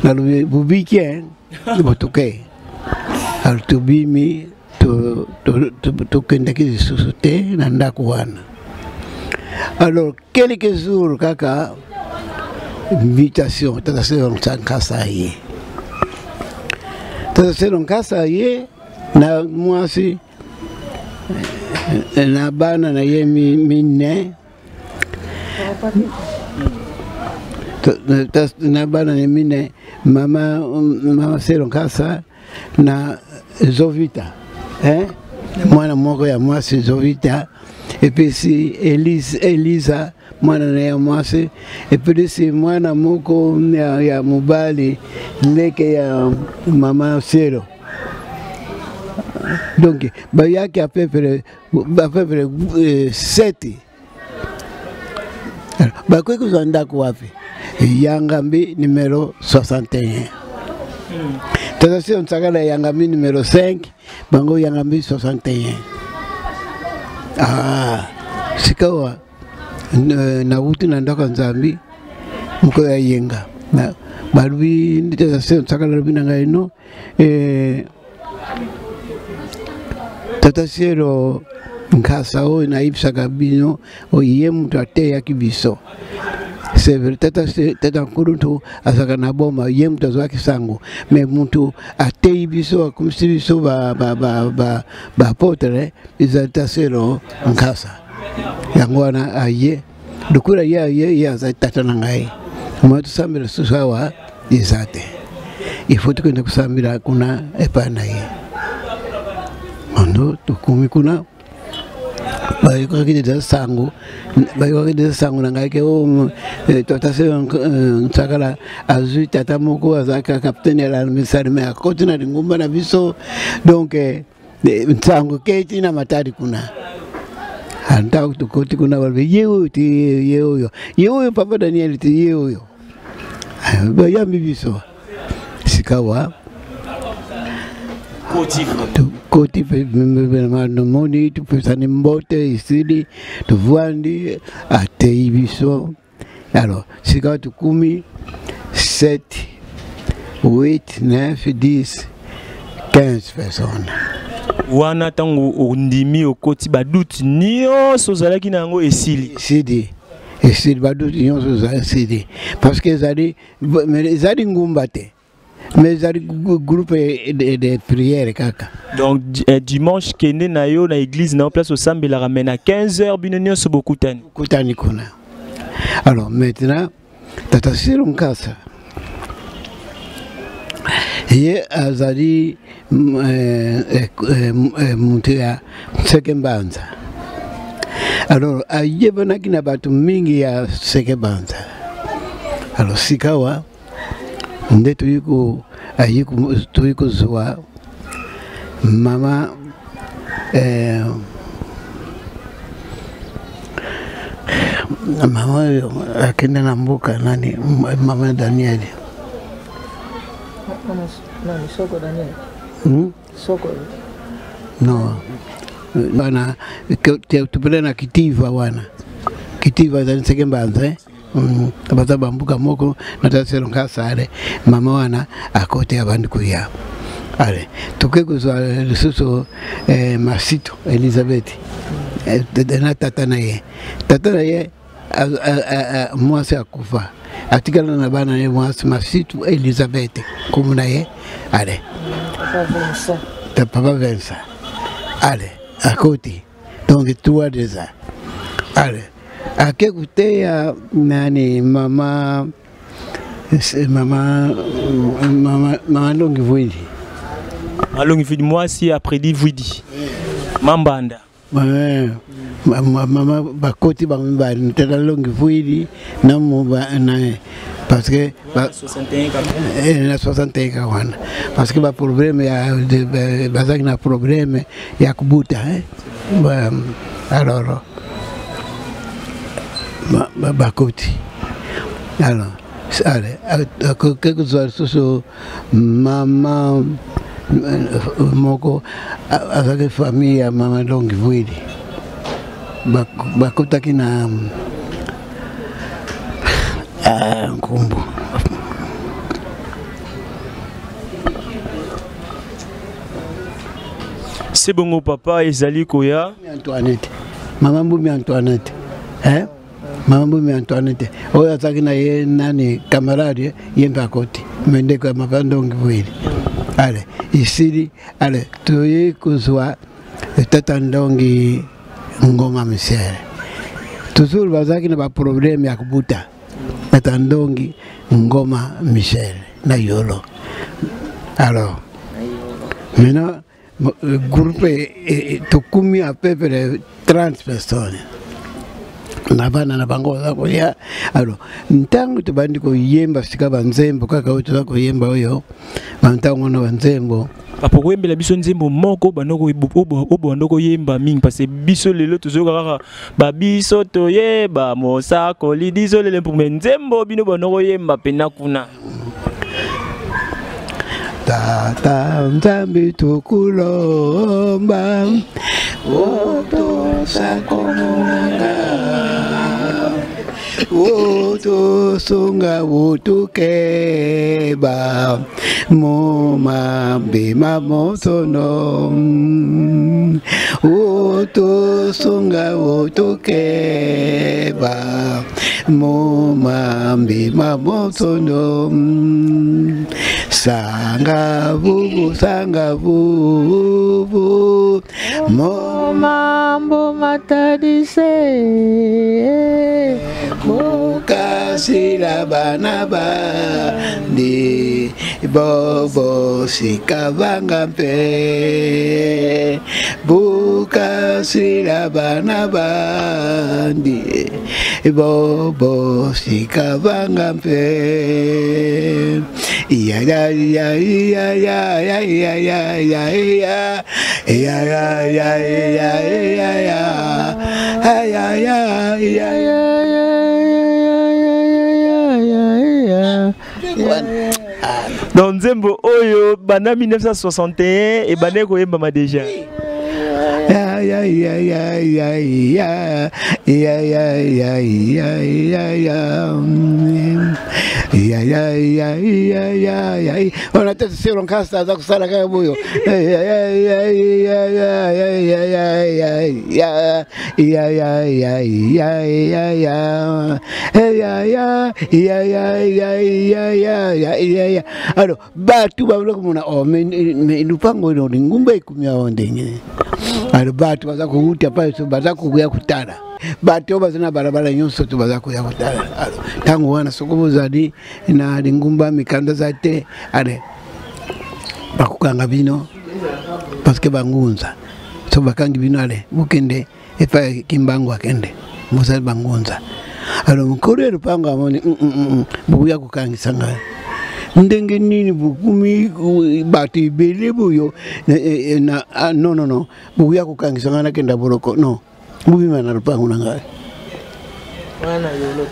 na bubike botuke altubimi to kendaki susute na ndako wana. Alors quelques jours kaka invitation tata sero nkasa ye na mwasi na bana na ye minne na bana na minne mama sero nkasa na Zovita mwana moko ya mwasi Zovita et puis si Elisa mwana na ya mwasi et puis si mwana moko ya mubali leke ya mama Sero. Donc ba yake à peu près 7 ba kwa kuzanda kwapi Yangambi numéro 61. Tazasi onsakala Yangambi numéro 5, bango Yangambi 61. Sikawa na wuti na ndako Nzambi mko ya yenga na balubi tazasi onsakala rubina ngaino tatasero nkasa o na ipsaka bino o yemu tate ya kibiso. C'est vrai, tata kuruntu asaka na boma yemu tazwa kisango me muntu atei biso kumsi biso ba potere izatasero nkasa yangwana aye dukura ya za tata nangai mwatu samira susawa izate ifoto kwenda kusamira kuna epana ye ando tukumi kuna bayi kwa kide sangu nangake o totase nsakala azui tata moko azaka kapteni la misarme akotina ngumba na biso donc nsangu keti na matari kuna anda tukoti kuna walbe yeo papa Daniel ti yeo bayambi biso sikawa Koti moni tu pesani mbote isidi tu vuandi atei biso. Alors sika tu kumi 7 8 9 10 15 personnes. Wana tango ondimi okoti baduti nyonso zalaki nango esili baduti nyonso za esili parce que zali ngumba te. Mais il y a un groupe de prières kaka. Donc dimanche kende na yo na église na place au sambe la ramène à 15h binonio so beaucoup tani. Kutani kuna. Alors maintenant tata siro nkasa. Ye azali mutia sekembanza. Alors ayebana kina batu mingi ya sekembanza. Alors sikawa nde tuyiko zwa mama mama yo akenda na mbuka nani mama Daniel nani soko Daniel soko no wana tupele na kitiva wana kitiva za nseke mbanze abaza bambuka moko nataselo nkasale mama wana akote abandi kuya ale tukekuzwa lususo Masito Elizabeth na tata na ye mwasi akufa atikala na bana ye mwasi Masito Elizabeth kumuna ye ale papa Vincent ale akoti donc toi déjà ale akekutea nani mama Longi Vuidi Longi Vuidi mwasi après dit Vuidi mambanda mama bakoti bamba ntela Longi Vuidi na parce que na 61 wana parce que ba problème ya bazaki na problème ya kubuta alors bakoti alors allez quelque chose mama moko avec famille ya mama Longi Vuidi bakotaki na nkumbu c'est bon papa ezali koya Antoinette mama Mbumi Antoinette mama Mbumi Antoinette oyo ataki na ye nani camarade yembe akoti mendeko ya mama Longi Vuidi ale isiri ale toye kuzwa tata Ndongi Ngoma Misere toujours bazaki na ba problème ya kubuta tata Ndongi Ngoma Misere na yolo alors maintenant groupe tukumi à peu près 30 personnes na bana na bango za koya alors ntango tubandi ko yemba sika banzembo kaka wetu za ko yemba oyo bantango na banzembo papa koyembela biso nzembo moko banoko obondoko yemba mingi parce que biso lelo tozo kaka ba biso toyeba mosako lidiso lele pour nzembo bino banoko yemba pena kuna tata nzambi tukulomba oto sakomanga oto sunga otukeba moma bima motono oto sunga otukeba moma bima motono sanga vuvu mambo matadise mukasila bana bandi bobo sikavanga mpe bukasila bana bandi bobo sikavanga mpe ya ya ya ya ya ya ya ya ya ya ya ya ya dans nzembo oyo bana 1961 et bana koyemba déjà ya ya ya ya ya ya ya ya ya ya ya ya ya ya ya on a tête sur un casse à kusala kama boyo ya ya ya ya ya ya ya ya ya ya alors batu bablo kumuna o me lupango no ngumba ikumya ondenge alors batu baza kuhutia pale so baza kuya kutala batu bazana barabara nyonso to baza kuya kutala alors tangu wana sokobozadi na ngumba mikanda zate ale bakukanga bino parce que bangunza so bakangi bino ale bukende epa kimbango akende musal bangunza alors mukore rupango amoni buya kukangisa ngale ndenge nini bukumi bati bele buyo na no buya kukangisa ngana kenda boroko no bubima na rupango nangale wana yolo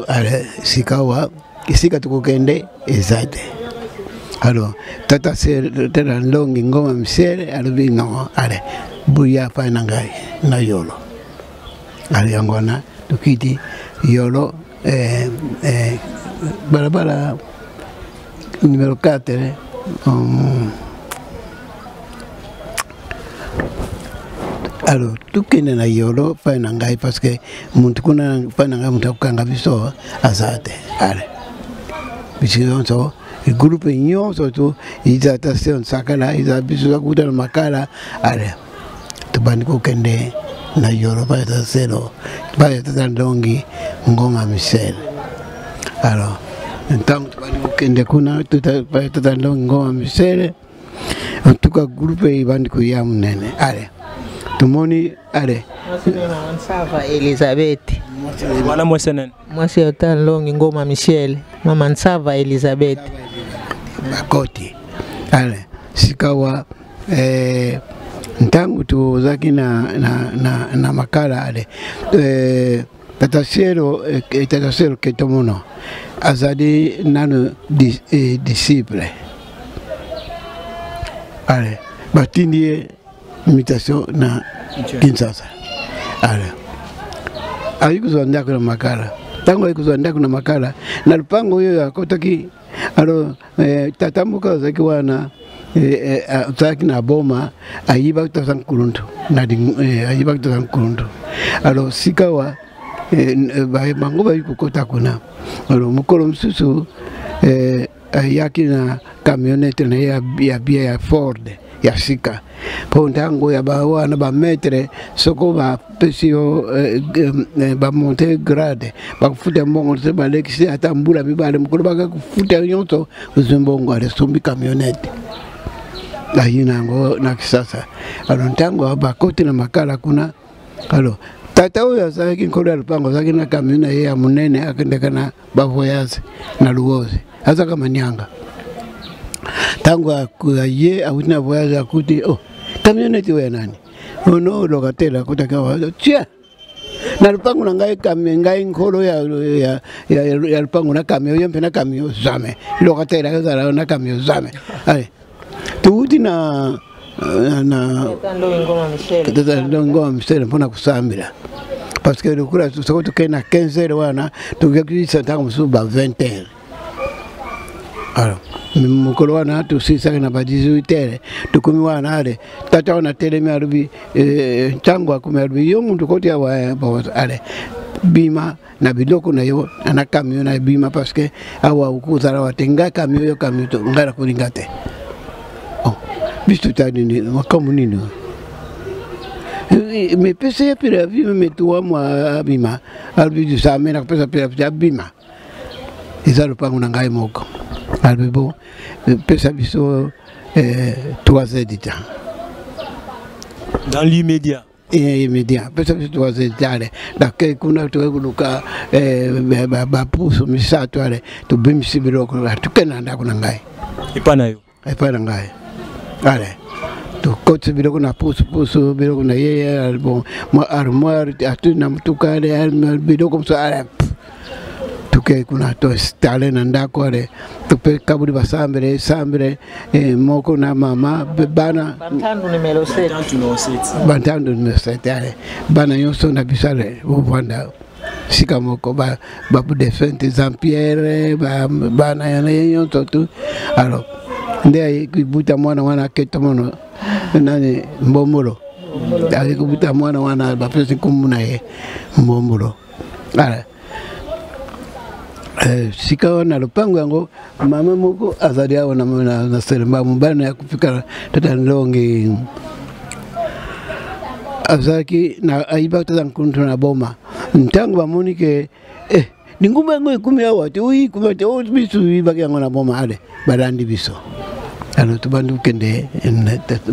ale sikawa isika tukukende ezade alors tata Longi Ngoma Misere alors non ale buya fa nangai na yolo ali angona tukiti yolo barabara numero 4 alors tukene na yolo fa nangai parce que muntu kuna fa nangai muntu kanga biso azate ale biso il groupe union surtout ils attention sakala ils abiso akuta na makala ale tubani ko kende na yolo pa taselo pa tatandongi ngoma Michel alors então tubani ko kende kuna pa tatandongi ngoma Michel en tout cas groupe ibandi ko yamnene ale tumoni ale Sava Elizabeth Wana mwesenen. mwasi otalongi ngoma Michel mama Sava Elizabeth bakoti ale sikawa ntangu tuzaki na makala ale tatasiero ketomono azadi nano disciple ale batindie imitation na Kinshasa ale ayikuzonda kuna makala tangu ayikuzonda kuna makala na lupango hiyo akotaki alo tatamuka zaki wana zaki na boma ayiba kutasan kuruntu na ayiba kutasan kuruntu alo sikawa bango bayikukota kuna alo mukolo msusu yaki na camionette na ya bia ya Ford ya sika pontango ya bawana ba metre soko ba pesio ba monter grade ba kufuta mbongo se ba lexi atambula bibale mukuru ba kufuta yonto uzimbongo ale sombi camionette ayina ngo na kisasa alontango ba koti na makala kuna alo tata huyo sasa nkolo alipango sasa na camionette ya munene akendekana ba voyage na luozi hasa kama nyanga tangu akuye awina voyage akuti camionette we nani ono lokatela kutakawa tia na lupango na ngai nkolo ya lupango na kamio yempe na kamio zame lokatela kaza na kamio zame ale tuuti na ngoma Michel mpona kusambira parce que le kula soko tukena 15h wana tukakisa tangu suba 20h alors mukolo wana tusisa na ba 18h tukumi wana ale tata wana telemi arubi tangu akumi arubi yo muntu koti awa ale bima na biloko na yo na camion na bima parce que awa ukuzara watenga camion yo camion to ngara kulingate bistu tani wakamu nini me pesa ya pira vi me tuwa mwa bima albi du samena pesa pira bima izalo pangu na ngai moko albibo pesa biso 3 edita dans l'immédiat immédiat pesa biso 3 edita dakle kuna tuwekuluka ba puso misato ale to bimisi biloko tukena ndako na ngai ipana ngai ale to kote biloko na puso biloko na yeye bon ma armoire atu na mtukale biloko mso ale tuke kuna to stale na ndako ale tupe kaburi basambere moko na mama bana Bantandu numero 7 bantandu numero 7 ale bana yonso na bisale uvanda sika moko ba bu defente Jean-Pierre bana yana yonso tu alors ndia kubuta mwana ketomono nani mbombolo ali kubuta mwana bapesi kumuna ye mbombolo ala sika na lupango yango mama moko azali awo na seremba mbana ya kufika tata ndongi azaki na aiba tata nkuntu na boma ntango bamonike ningumba ngo ikumi ya watu ui kumate bisu ibaki yango na boma ale barandi biso alo tubandu kende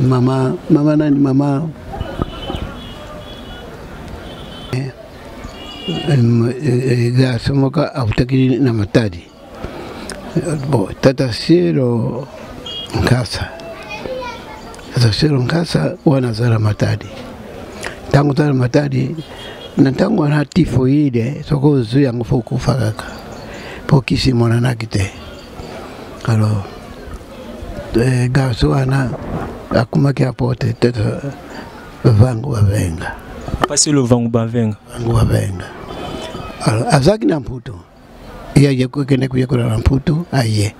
mama nani mama ga somoka autaki na matadi bo tata siro nkasa wana zara matadi tangu zara matadi na tangu ana tifoide soko zu yangu foku fakaka pokisi mona nakite alors garso ana akumaki apote tata Vangu Bavenga. Passé le Vangu Bavenga. Vangu Bavenga. Alors, azaki na Mputu. Iya yeko kene kuyekula na Mputu aye.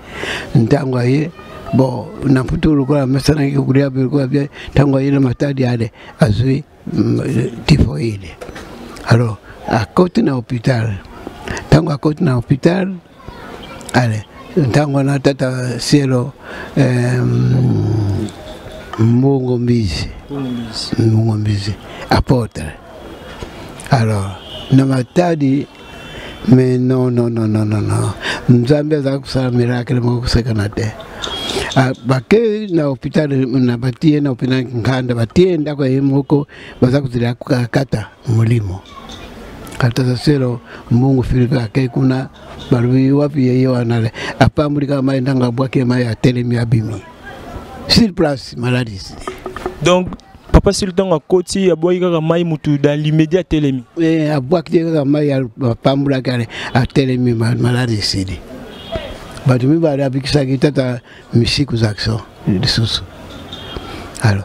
Ntango aye bo na Mputu ulikuwa mesana kikulia bilikuwa bia tango aye na matadi yale azui tifoide. Alors, akoti na hospital. Tango akoti na hospital ale ntango na tata cielo Mungu Mbizi apotre. Alors na matadi mais non Nzambe za kusala miracle mo kusekana te. Bake na hospital na batie na opina nganda batie ndako yemoko baza kuzira kukata mulimo. Kata selo Mungu Filipe ke kuna balubi wapi yeye wanale apamulika mai ndanga bwake mai atelemi abimi. Sur place maladie. Donc papa Sultan a koti a boy kaka mai mutu dans l'immédiat telemi. A bwake kaka mai apamula kale atelemi maladie sidi. Batu mi bari abikisa kitata misiku zakso lisusu. Alors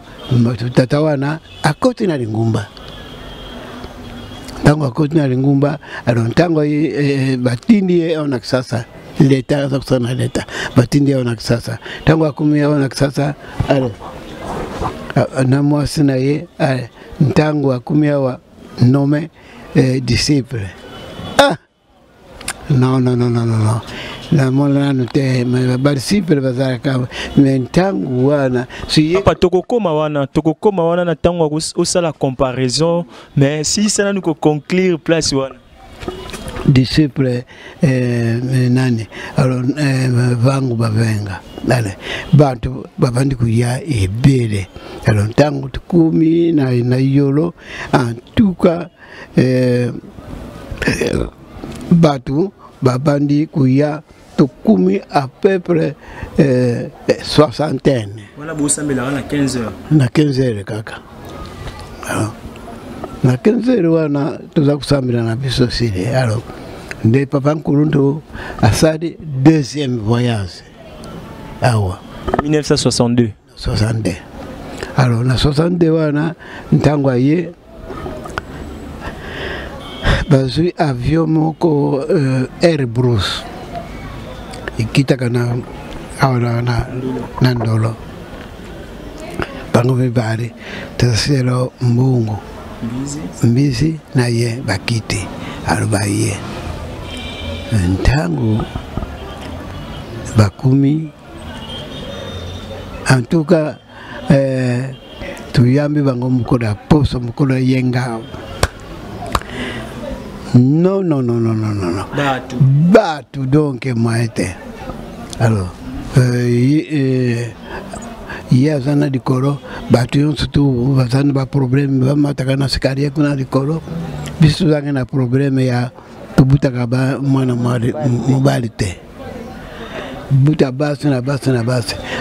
tata wana akoti na lingumba. Tango akoti na lingumba alors tango batindi ona kisasa leta za kusana leta batindi ona kisasa tango akumia ona kisasa ale na mwasi na ye ale tango akumia wa nome disciple non la mola note ma disciple bazaka mentangu wana si papa tokokoma wana na tango osala comparaison mais si ça nous conclure place wana disciple nani alors Vangu Bavenga ale bantu babandi kuya ebele alors tangu tukumi na yolo en tout cas batu babandi kuya tukumi à peu près soixantaine. Voilà bosambela na 15 heures. Na 15 heures kaka. Alors na 15 heures wana tuza kusambela na biso sile. Alors nde papa Nkulundu asadi deuxième voyage. Awa 1962. 62. Alors na 62 wana ntango aye bazui avion moko Airbus ikita kana awala na ndolo bango bibari taselo Mbungu Mbizi na ye bakiti arubaye ntango bakumi en tout cas tuyambi bango mukoda poso mukoda yenga. Non. Batu donc maete. Alors, yazana di koro, batu yon surtout bazana ba problème ba matakana sikaria kuna di koro. Bisu zange na problème ya tubuta kaba mwana mobalite. Buta basi na basi.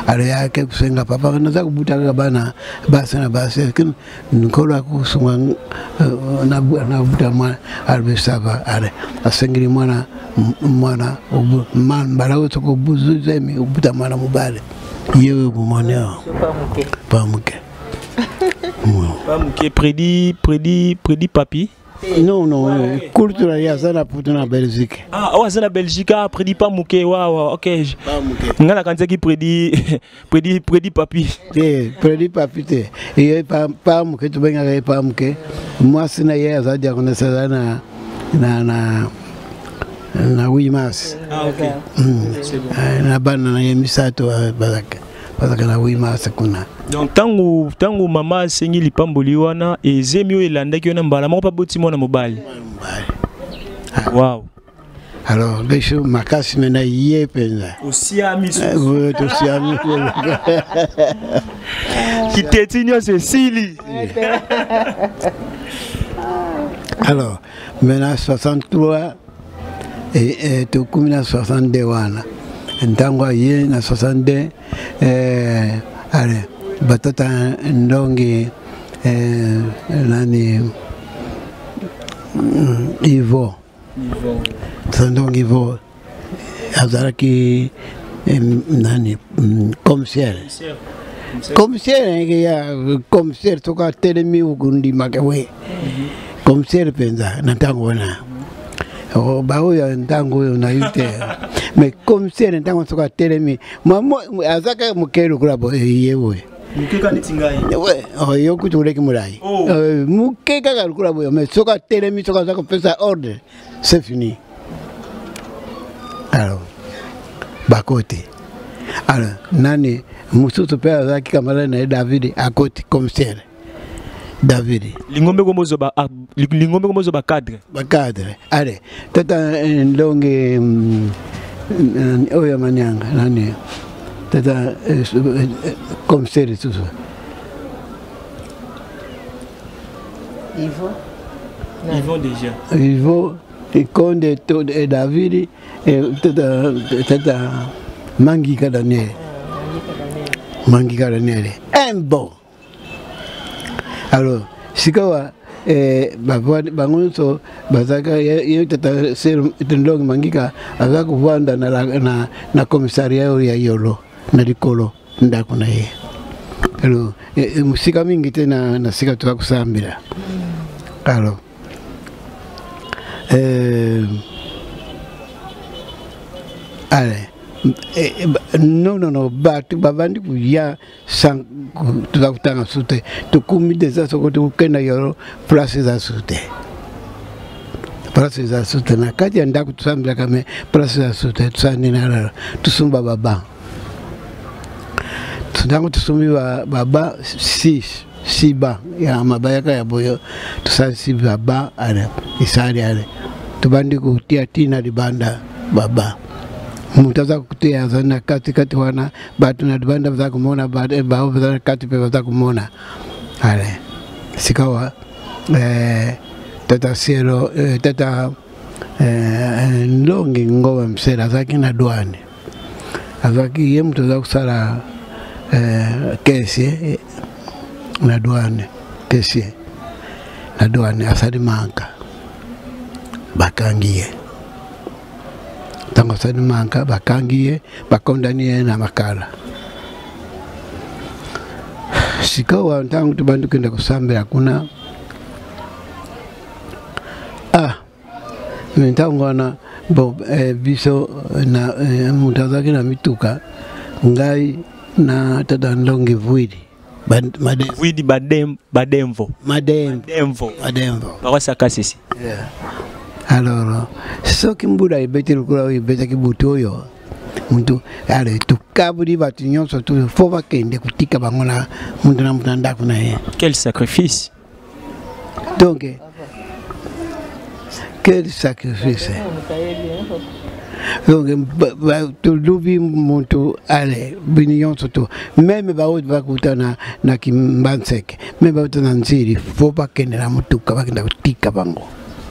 Alors ya ke kusenga papa naza kubuta kaba na basi. Kin nkolo akusunga na buta mwana albesava ale asengiri mwana mbala utoko buzu zemi ubuta mwana mubale yewe bumoneo pamuke prédit papi. Non, culture ya sana putu na Belgique. Sana Belgique prédit pas muke wa OK. Ngala kanza ki prédit papi. Prédit papi te. Et pas muke tu benga pas muke. Moi sina ya za dia kona sana na wimas. OK. Na bana na yemisato bazaka. Bazaka na wimas kuna. Donc tangu mama sengi lipamboli wana ezemio elanda ki ona mbala moko pa boti mona mobali. Wow. Alors besho makasi mena ye penza. Osiami so. Oui, osiami. Qui tétinio Cécile. Alors maintenant 63 et tout comme 62 wana. Ntango ye na 62 allez batata ndongi nani Ivo ndongi Ivo azaraki nani commissaire commissaire ya commissaire toka telemi ukundi makawe commissaire penza natango na o bao ya ntango na yute mais commissaire ntango toka telemi mamo azaka mukelo kula bo yewe mukeka nitingai we yo kutuleki mulai mukeka kalukula bo mais toka telemi toka zaka pesa ordre c'est fini alors bakote alors nani mususu pea zaki kamara na David akoti commissaire David lingombe komozo ba cadre allez tata ndonge oya manyanga nani tata commissaire susu Yvon déjà Yvon Conde et David et tata Mangika Daniel un bon alors sikawa bangonso bazaka tata sero ndong Mangika azaka kuvanda na komisaria ya yolo na dikolo ndako na ye alors musika mingi tena na sika tukakusambira alors allez non batu babandi kuya sang tukutanga sute tukumi desa soko tukenda yoro place za sute na kati ya ndaku tusambira kame place za sute tusani na tusumba baba tunango tusumi baba siba ya mabayaka ya boyo tusasi baba ale isari ale tubandi kutia tina libanda baba mutaza kutia zana kati wana batu na libanda za kumona bao za kati pe za kumona ale sikawa tata sero tata ndongi ngowa msera zaki na duane azaki ye mutaza kusala kesi na duane kesi na duane asadi manka bakangiye tango asadi manka bakangiye bakondanie na makala sikawa tangu tubandu kenda kusambira kuna tango na bo biso na mutazaki na mituka ngai na tata ndongi vuidi bademvo bakosaka sisi alors soki mbula ibeti lukula ibeta kibuto yo muntu ale tukabudi batu nyonso tu fo bakende kutika bangona muntu na mutanda kuna ye quel sacrifice donc quel sacrifice donc tu lubi muntu ale binyon soto même baout bakutana na kimbansek même bautana nziri fo bakende na mutuka bakenda kutika bango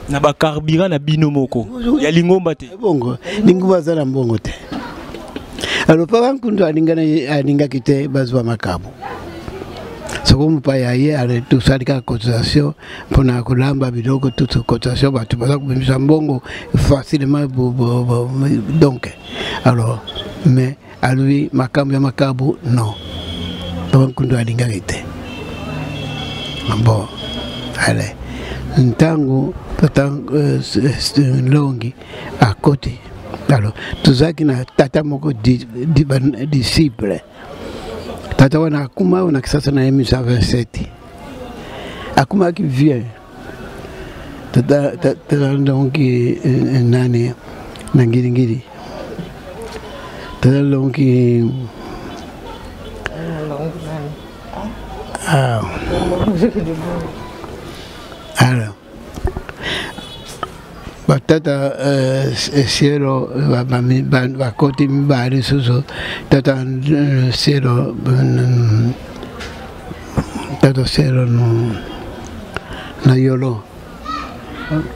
na bakarbira na bino moko ya lingomba te bongo lingomba za mbongo te alors pa bankundu alinga kite bazwa makabu sokomu pa yaye ale tusalika cotisation pona kulamba bidoko toute cotisation batu baza kubimisa mbongo facilement donc alors mais à lui makabu non donc kundu alinga kite bon allez ntango longi à côté alors tuzaki na tata moko disciple tata wana akuma wana kisasa na emisa 27 akuma qui vient tata donc nani na ngiri tata donc alors batata cielo bakoti mibali suso tata cielo no na yolo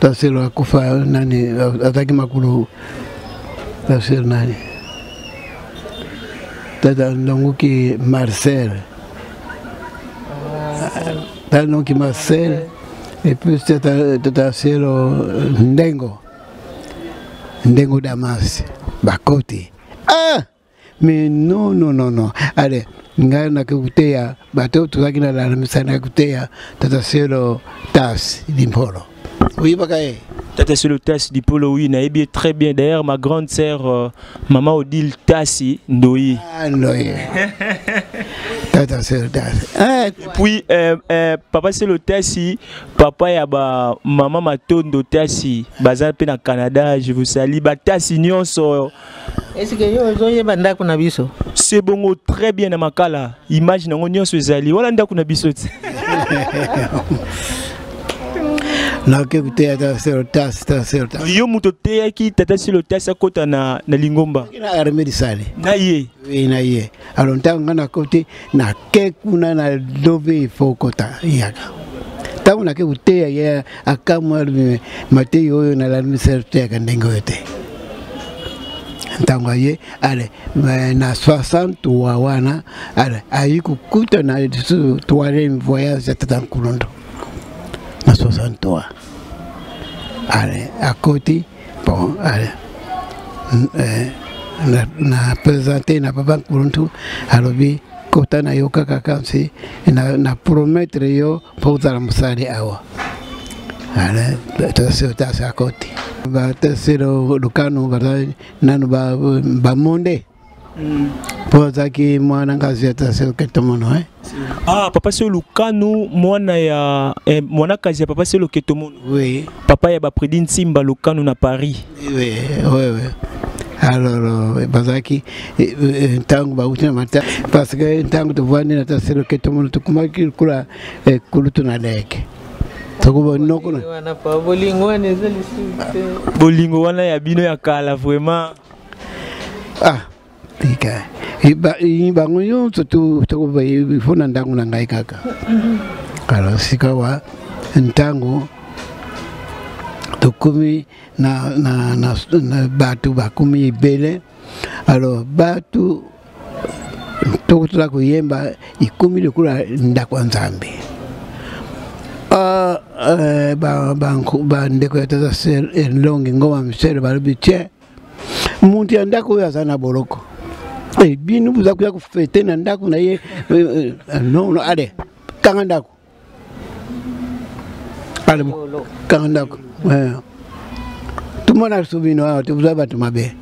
tata cielo akufa nani ataki makulu tata cielo nani tata ndonguki Marcel tata ndonguki Marcel. Et puis tata cielo Ndengo Damas Bakoti mais non allez ngai na kutea bato tuzaki na la misana kutea tata selo tas limpolo. Oui bakaye. Tata Selo Tassi du Polo, oui, naïbi très bien. D'ailleurs, ma grande sœur, Maman Odile Tassi, Ndoi. Ah, Ndoi. Tata Selo Tassi. Et puis, Papa Selo Tassi, papa y a Maman Matondo Tassi, bazal pe na Canada, je vous salue. Ba Tassi nyonso. Est-ce que yo zoye banda kuna biso? C'est bon, très bien na makala. Imagine ngo nyonso ezali. Wala nda kuna biso. Na ke kutea Tata Selo Tassi, Tata Selo Tassi. Yo muto te ki Tata Selo Tassi akota na Lingomba. Na armée sale. Na ye. Oui, na ye. Alors ntango na kote na ke kuna na dobe fokota yaka. Tango na ke kutea ye akamwa mate yo na la ministère ya ndengo yote. Ntango ye ale na 60 wa wana ale ayikukuta na tuwale voyage ya Tata Nkulondo. Na 63. Allez, à côté, bon, allez, na présenté na papa Nkulondo, alobi kota na yo kaka kansi na promettre yo pour la musali awa. Allez, Tata Selo Tassi à côté. Tata Selo Lukano nanu ba monde. Pour zaki mwana kazi ya Tata Selo Ketomono Ah, Papa Selo Lukano mwana ya mwana kazi ya Papa Selo Ketomono. Oui. Papa ya ba Prédine Simba Lukano na Paris. Oui, oui, oui. Alors, bazaki tangu ba utina mata parce que tangu to vandi na Tata Selo Ketomono to kumaki kula kulutu na leke. Tokuba nokuna. Wana pa bolingo wana ezali sute. Bolingo wana ya bino ya kala vraiment. Ah. Tika. Ibango yo to ba ifuna ndangu na ngai kaka. Alors sikawa ntango tokumi na batu bakumi ibele. Alors batu tokutula kuyemba ikumi lekula ndakwa Nzambe. Ba ndeko ya Tata Selo Longi ngoma msele balibiche. Muntu ya ndako ya sana boloko. Binu buza kuya kufete na ndako na ye no ale kanga ndako. Ale kanga ndako. Tumona subino hao tubuza batu mabe.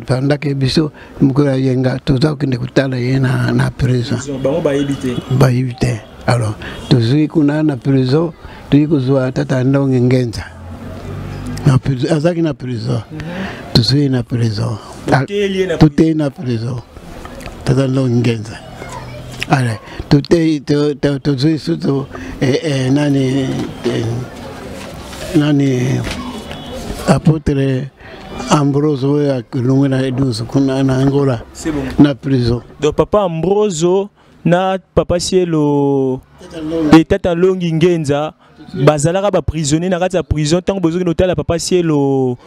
Pandake biso mukura yenga tuza kinde kutala ye na prison. Bango ba éviter. Ba éviter. Alors tuzui kuna na prison tuyikuzwa Tata Ndonge Ngenza. Na prison azaki na prison. Tuzui na prison. Tout est na prison. Tata Ndonge Ngenza. Ale tuzui surtout nani apôtre Ambrose ya Lungwena Eduso kuna na Angola. C'est bon. Na prison. Donc Papa Ambrose na Papa Selo et Tata Longi Ngenza bazalaka ba prisonnier na kati ya prison tant besoin de la Papa Selo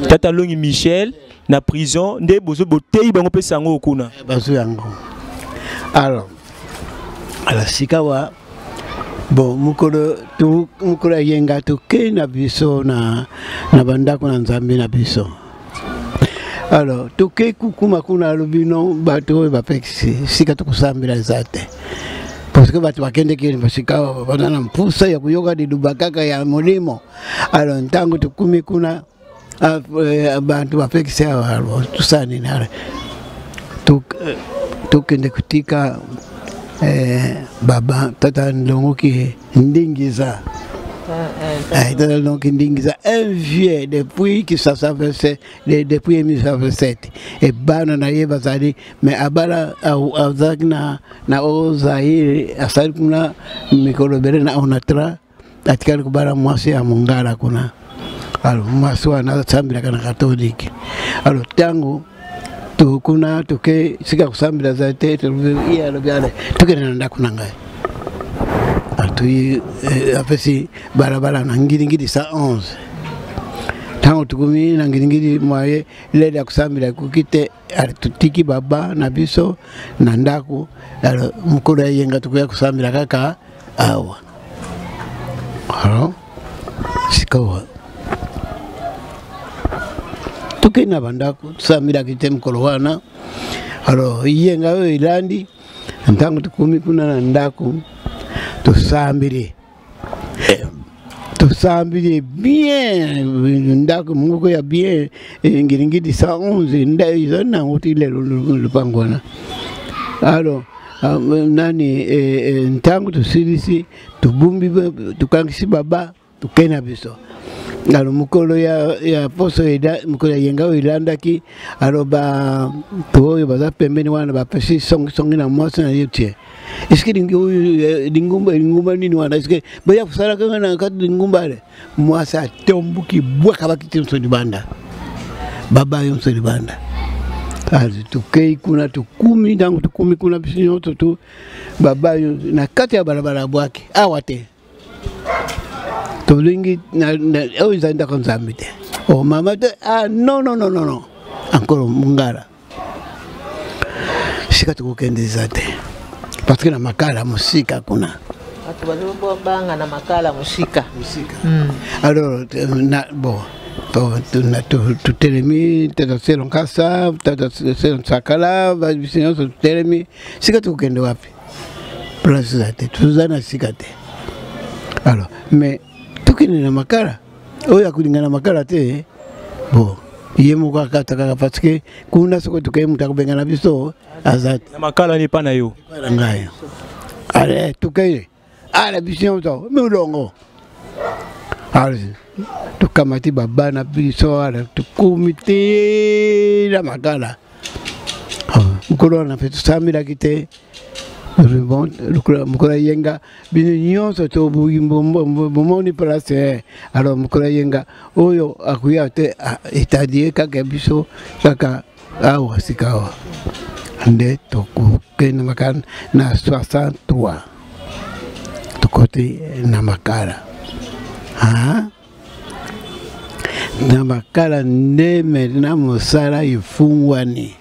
Tata Longi Michel na prison nde bozo botei bango pe sango kuna bazo yango. Alors sikawa bon mukolo yenga to ke na biso na bandako na Nzambe na biso. Alors toke kukuma kuna lubino bato ba pexi sika to kusambira zate. Parce que batu bakende kile basika banana mpusa ya kuyoga di dubakaka ya mulimo. Alors ntango tukumi kuna abantu ba pexi alo tusani nare. Tukende kutika baba Tata Ndongoki Ndingiza. Tata Ndongoki Ndingiza un vieux depuis qui ça fait depuis 1927 et bana na yeba zali mais abala azagna na ozaire asali kuna mikolo bere na onatra atikali kubara mwasi ya mungala kuna alors mwasi wana tsambira kana katoliki alors tango tukuna tuke sika kusambira za tete iya lobyale tukena ndako nangai atu afesi barabara na ngiri 111 tango tukumi na ngiri mwaye ile ya kusambira kukite tutiki baba na biso na ndako mukuru yenga tukuya kusambira kaka awa alors sikawa tukena bandako tusambira kite mkolo wana Alors yenga oyo ilandi ntango tukumi kuna na ndako tusambile bien ndako moko ya bien ngiringidi 111 ndayo na ngotile lupangwana. Alors nani ntango tusilisi tubumbi tukangisi baba tukena biso. Alors mukolo ya poso mukolo yenga ilandaki alors ba toyo baza pembeni wana ba pesi songi na mwasa na yote. Iski lingumba nini wana iski baya kusala kanga na kati lingumba le mwasa tombuki bwaka bakiti msoni banda baba yo msoni banda. Ali tukei kuna tukumi ndangu tukumi kuna bisinyo tu baba yo na kati ya barabara bwake awate tolingi na o izanda konzambite o mama te no encore mungara sika tukukendeza te parce que na makala musika kuna watu walio banga na makala musika. Alors na bon tu telemi tata selon kasa tata selon sakala va bisinyo tu telemi sika tukende wapi place zate tuzana sika te. Alors mais tukini na makala oya kulingana makala te bo yemo kwa kata parce que kuna soko tukaye mutakubenga na biso azati na makala ni pana yo ngaya ale tukaye ala biso to mulongo ale tukamati baba na biso ala tukumite la makala mukolo na fetu samira kite bon mukora yenga bino nyonso to bomoni place. Alors mukora yenga oyo akuya te etadie kaka biso kaka awa sikawa ande to kena makan na 63 to kote na makala na makala ndeme na mosala ifungwani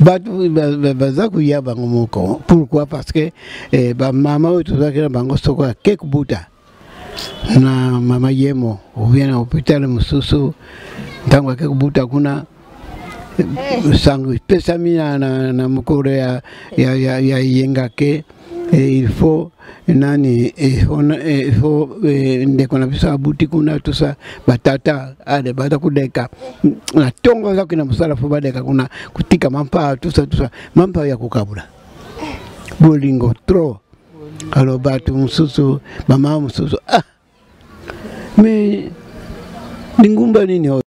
batu baza kuyaba ngomoko. Pourquoi? Parce que ba mama oyo tozakela bango soko ya kekubuta na mama yemo ovia na hospitali mususu ntango kekubuta kuna sangu pesami na mukoro ya yenga ke il faut nani il faut ndeko na bisa buti kuna tusa batata ade bata kudeka na tongo zako na musala fo badeka kuna kutika mampa tusa mampa ya kukabula bolingo tro. Alors batu mususu mama mususu mais lingumba nini